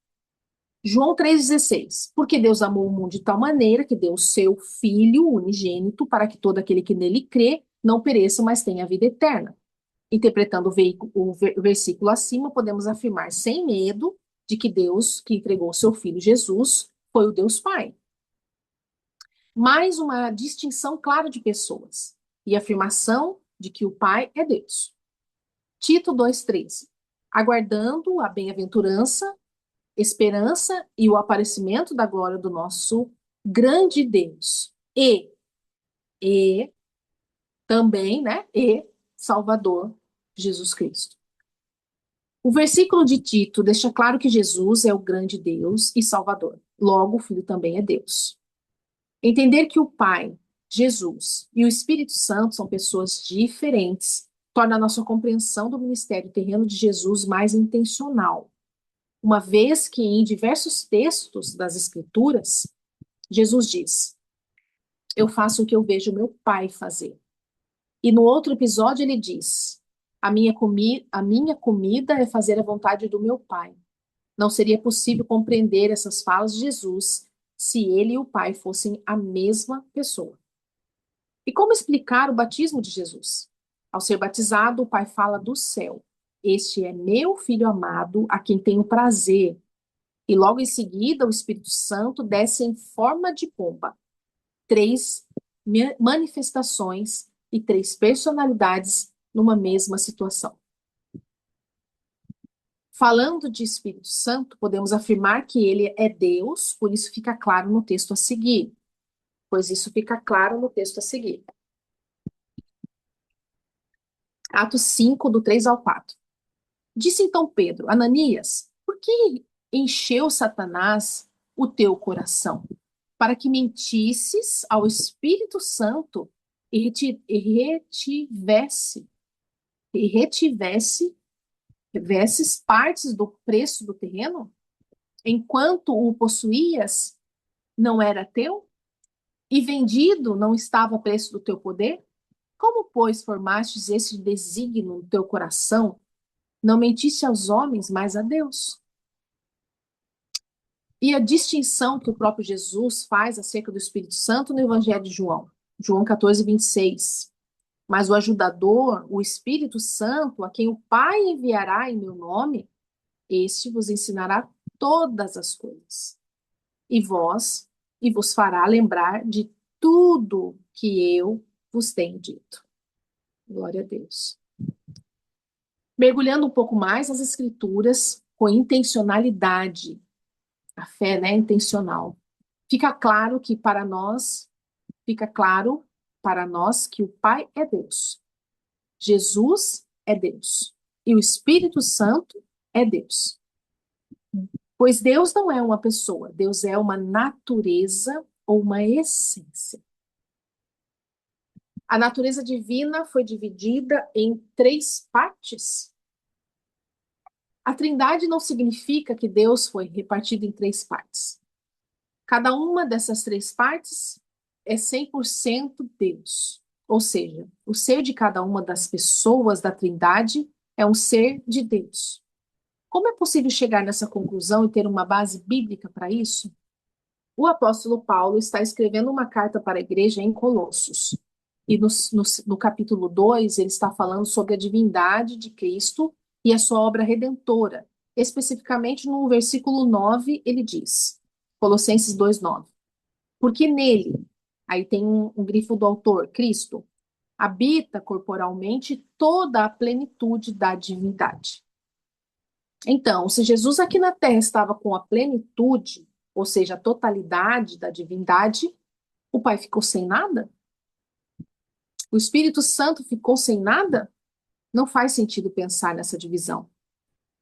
João 3,16. Porque Deus amou o mundo de tal maneira que deu o seu Filho unigênito para que todo aquele que nele crê não pereça, mas tenha a vida eterna. Interpretando o versículo acima, podemos afirmar sem medo de que Deus, que entregou o seu Filho Jesus, foi o Deus Pai. Mais uma distinção clara de pessoas e afirmação de que o Pai é Deus. Tito 2,13. Aguardando a bem-aventurança, esperança e o aparecimento da glória do nosso grande Deus e também, né, e Salvador Jesus Cristo. O versículo de Tito deixa claro que Jesus é o grande Deus e Salvador. Logo, o Filho também é Deus. Entender que o Pai, Jesus e o Espírito Santo são pessoas diferentes torna a nossa compreensão do ministério terreno de Jesus mais intencional. Uma vez que em diversos textos das Escrituras, Jesus diz: eu faço o que eu vejo meu Pai fazer. E no outro episódio ele diz: a minha comida é fazer a vontade do meu Pai. Não seria possível compreender essas falas de Jesus se ele e o Pai fossem a mesma pessoa. E como explicar o batismo de Jesus? Ao ser batizado, o Pai fala do céu: este é meu filho amado, a quem tenho prazer. E logo em seguida, o Espírito Santo desce em forma de pomba. Três manifestações e três personalidades numa mesma situação. Falando de Espírito Santo, podemos afirmar que ele é Deus, por isso fica claro no texto a seguir. Pois isso fica claro no texto a seguir. Atos 5, do 3 ao 4. Disse então Pedro: Ananias, por que encheu Satanás o teu coração? Para que mentisses ao Espírito Santo retivesses partes do preço do terreno, enquanto o possuías, não era teu? E vendido não estava a preço do teu poder? Como, pois, formastes esse desígnio no teu coração? Não mentiste aos homens, mas a Deus. E a distinção que o próprio Jesus faz acerca do Espírito Santo no Evangelho de João, João 14:26. Mas o ajudador, o Espírito Santo, a quem o Pai enviará em meu nome, este vos ensinará todas as coisas. E vos fará lembrar de tudo que eu vos tenho dito. Glória a Deus. Mergulhando um pouco mais nas Escrituras, com intencionalidade, a fé, né, intencional. Fica claro para nós que o Pai é Deus, Jesus é Deus e o Espírito Santo é Deus. Pois Deus não é uma pessoa, Deus é uma natureza ou uma essência. A natureza divina foi dividida em três partes. A Trindade não significa que Deus foi repartido em três partes. Cada uma dessas três partes é 100% Deus. Ou seja, o ser de cada uma das pessoas da Trindade é um ser de Deus. Como é possível chegar nessa conclusão e ter uma base bíblica para isso? O apóstolo Paulo está escrevendo uma carta para a igreja em Colossos. E no capítulo 2, ele está falando sobre a divindade de Cristo e a sua obra redentora. Especificamente no versículo 9, ele diz, Colossenses 2:9. Porque nele, aí tem um grifo do autor, Cristo, habita corporalmente toda a plenitude da divindade. Então, se Jesus aqui na Terra estava com a plenitude, ou seja, a totalidade da divindade, o Pai ficou sem nada? O Espírito Santo ficou sem nada? Não faz sentido pensar nessa divisão.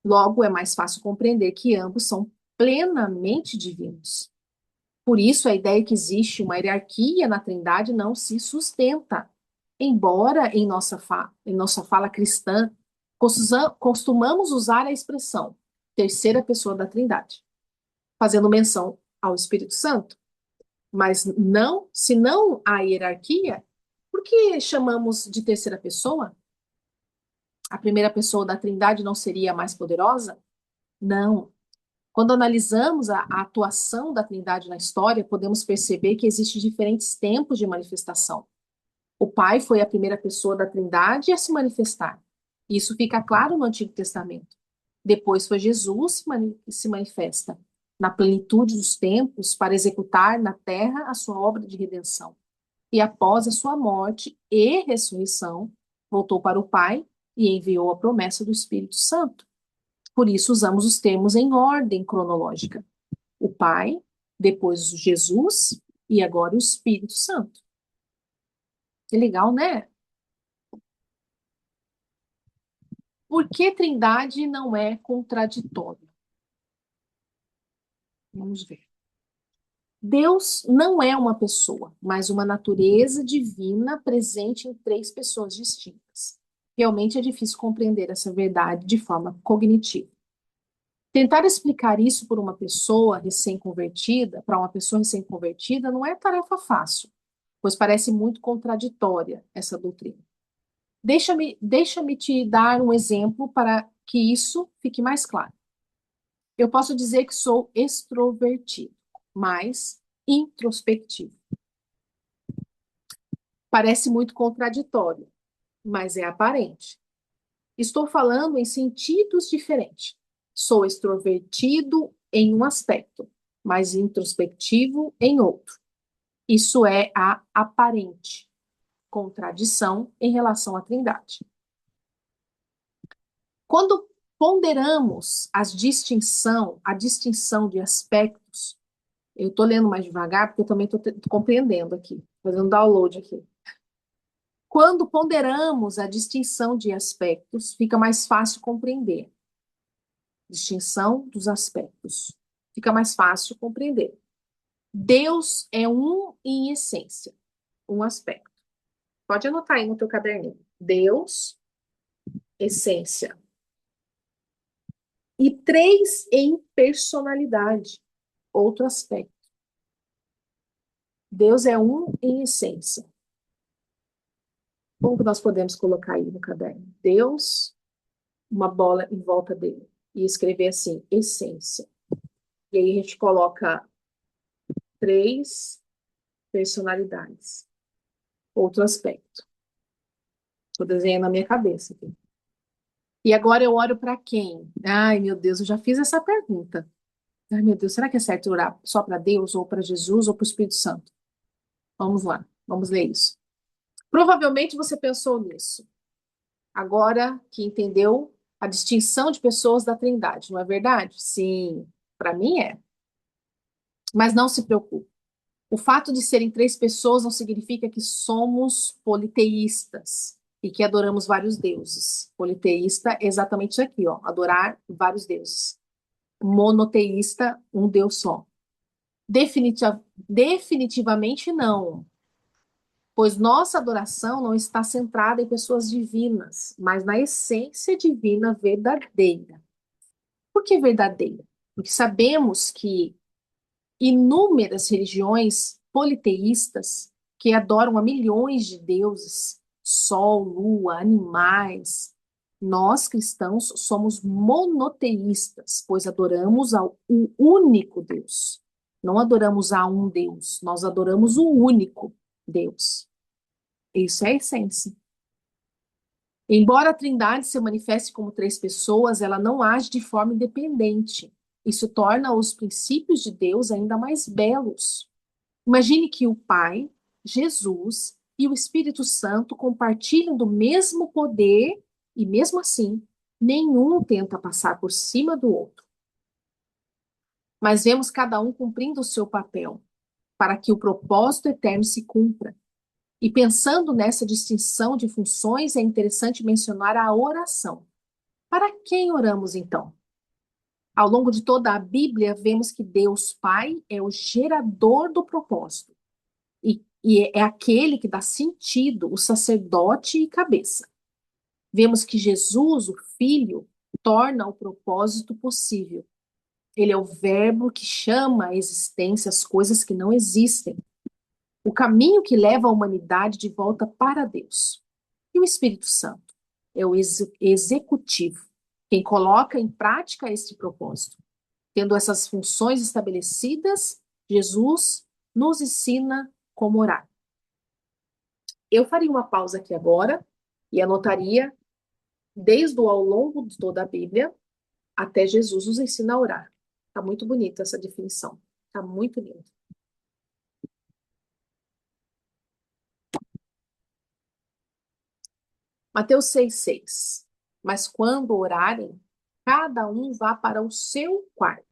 Logo, é mais fácil compreender que ambos são plenamente divinos. Por isso, a ideia que existe uma hierarquia na Trindade não se sustenta. Embora em nossa fala cristã costumamos usar a expressão terceira pessoa da Trindade, fazendo menção ao Espírito Santo, mas não, se não há hierarquia, por que chamamos de terceira pessoa? A primeira pessoa da Trindade não seria a mais poderosa? Não. Quando analisamos a atuação da Trindade na história, podemos perceber que existem diferentes tempos de manifestação. O Pai foi a primeira pessoa da Trindade a se manifestar. Isso fica claro no Antigo Testamento. Depois foi Jesus que se manifesta na plenitude dos tempos para executar na terra a sua obra de redenção. E após a sua morte e ressurreição, voltou para o Pai e enviou a promessa do Espírito Santo. Por isso usamos os termos em ordem cronológica. O Pai, depois Jesus e agora o Espírito Santo. Que legal, né? Por que Trindade não é contraditório? Vamos ver. Deus não é uma pessoa, mas uma natureza divina presente em três pessoas distintas. Realmente é difícil compreender essa verdade de forma cognitiva. Tentar explicar isso por uma pessoa recém-convertida, para uma pessoa recém-convertida, não é tarefa fácil, pois parece muito contraditória essa doutrina. Deixa-me te dar um exemplo para que isso fique mais claro. Eu posso dizer que sou extrovertido, mas introspectivo. Parece muito contraditório, mas é aparente. Estou falando em sentidos diferentes. Sou extrovertido em um aspecto, mas introspectivo em outro. Isso é a aparente contradição em relação à Trindade. Quando ponderamos a distinção de aspectos, eu estou lendo mais devagar porque eu também estou compreendendo aqui, fazendo download aqui. Quando ponderamos a distinção de aspectos, fica mais fácil compreender. Distinção dos aspectos. Fica mais fácil compreender. Deus é um em essência, um aspecto. Pode anotar aí no teu caderninho. Deus, essência. E três em personalidade, outro aspecto. Deus é um em essência. Como que nós podemos colocar aí no caderno? Deus, uma bola em volta dele. E escrever assim, essência. E aí a gente coloca três personalidades. Outro aspecto. Estou desenhando na minha cabeça aqui. E agora eu oro para quem? Ai, meu Deus, eu já fiz essa pergunta. Ai, meu Deus, será que é certo orar só para Deus, ou para Jesus, ou para o Espírito Santo? Vamos lá, vamos ler isso. Provavelmente você pensou nisso. Agora que entendeu a distinção de pessoas da Trindade, não é verdade? Sim, para mim é. Mas não se preocupe. O fato de serem três pessoas não significa que somos politeístas e que adoramos vários deuses. Politeísta é exatamente isso aqui, ó, adorar vários deuses. Monoteísta, um Deus só. Definitivamente não, pois nossa adoração não está centrada em pessoas divinas, mas na essência divina verdadeira. Por que verdadeira? Porque sabemos que inúmeras religiões politeístas que adoram a milhões de deuses, sol, lua, animais. Nós, cristãos, somos monoteístas, pois adoramos ao o único Deus. Não adoramos a um Deus, nós adoramos o único Deus. Isso é a essência. Embora a Trindade se manifeste como três pessoas, ela não age de forma independente. Isso torna os princípios de Deus ainda mais belos. Imagine que o Pai, Jesus e o Espírito Santo compartilham do mesmo poder e, mesmo assim, nenhum tenta passar por cima do outro. Mas vemos cada um cumprindo o seu papel para que o propósito eterno se cumpra. E pensando nessa distinção de funções, é interessante mencionar a oração. Para quem oramos então? Ao longo de toda a Bíblia, vemos que Deus Pai é o gerador do propósito e é aquele que dá sentido, o sacerdote e cabeça. Vemos que Jesus, o Filho, torna o propósito possível. Ele é o verbo que chama à existência as coisas que não existem, o caminho que leva a humanidade de volta para Deus. E o Espírito Santo é o executivo, quem coloca em prática este propósito. Tendo essas funções estabelecidas, Jesus nos ensina como orar. Eu faria uma pausa aqui agora e anotaria, desde o ao longo de toda a Bíblia, até Jesus nos ensina a orar. Está muito bonita essa definição. Está muito lindo. Mateus 6,6. Mas quando orarem, cada um vá para o seu quarto,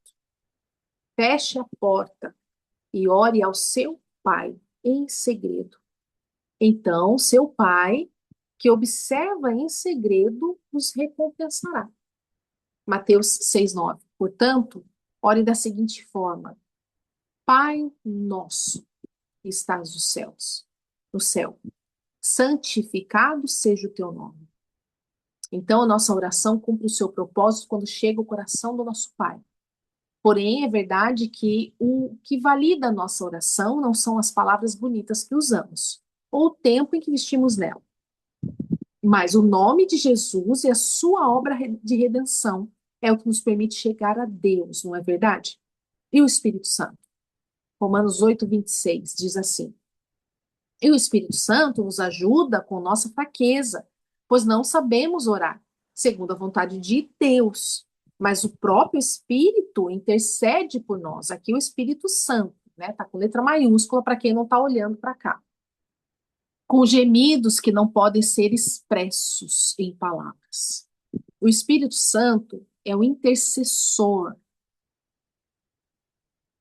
feche a porta e ore ao seu pai em segredo. Então, seu pai, que observa em segredo, os recompensará. Mateus 6,9. Portanto, ore da seguinte forma: Pai nosso, que estás nos céus, no céu, santificado seja o teu nome. Então, a nossa oração cumpre o seu propósito quando chega ao coração do nosso Pai. Porém, é verdade que o que valida a nossa oração não são as palavras bonitas que usamos, ou o tempo em que vestimos nela, mas o nome de Jesus e a sua obra de redenção é o que nos permite chegar a Deus, não é verdade? E o Espírito Santo? Romanos 8,26 diz assim: E o Espírito Santo nos ajuda com nossa fraqueza, pois não sabemos orar segundo a vontade de Deus, mas o próprio Espírito intercede por nós. Aqui o Espírito Santo, né? Tá com letra maiúscula para quem não está olhando para cá. Com gemidos que não podem ser expressos em palavras. O Espírito Santo é o intercessor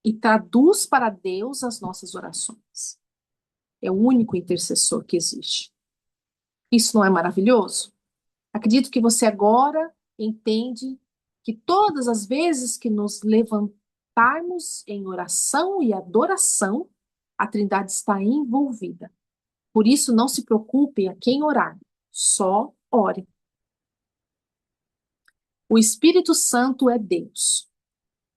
e traduz para Deus as nossas orações. É o único intercessor que existe. Isso não é maravilhoso? Acredito que você agora entende que todas as vezes que nos levantarmos em oração e adoração, a Trindade está envolvida. Por isso, não se preocupe a quem orar, só ore. O Espírito Santo é Deus.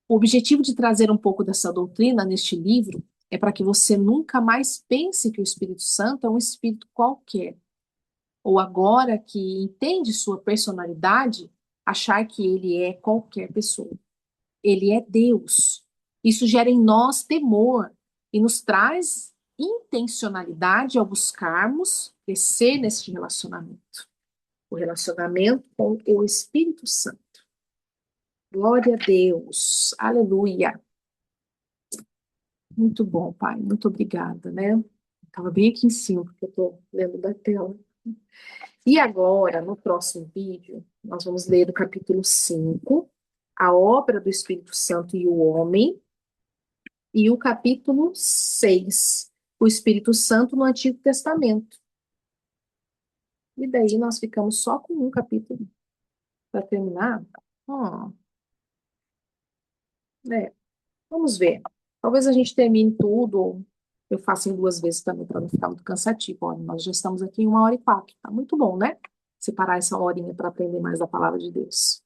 O objetivo de trazer um pouco dessa doutrina neste livro é para que você nunca mais pense que o Espírito Santo é um espírito qualquer, ou agora que entende sua personalidade, achar que ele é qualquer pessoa. Ele é Deus. Isso gera em nós temor e nos traz intencionalidade ao buscarmos crescer neste relacionamento. O relacionamento com o Espírito Santo. Glória a Deus. Aleluia. Muito bom, Pai. Muito obrigada, né? Estava bem aqui em cima, porque eu estou lendo da tela. E agora, no próximo vídeo, nós vamos ler do capítulo 5, a obra do Espírito Santo e o homem, e o capítulo 6, o Espírito Santo no Antigo Testamento. E daí nós ficamos só com um capítulo para terminar. Ó, né? Vamos ver. Talvez a gente termine tudo, ou eu faça em 2 vezes também, para não ficar muito cansativo. Olha, nós já estamos aqui em 1h04. Tá muito bom, né? Separar essa horinha para aprender mais da palavra de Deus.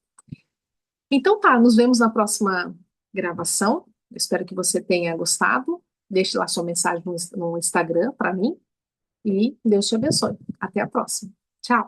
Então tá, nos vemos na próxima gravação. Eu espero que você tenha gostado. Deixe lá sua mensagem no Instagram para mim. E Deus te abençoe. Até a próxima. Tchau.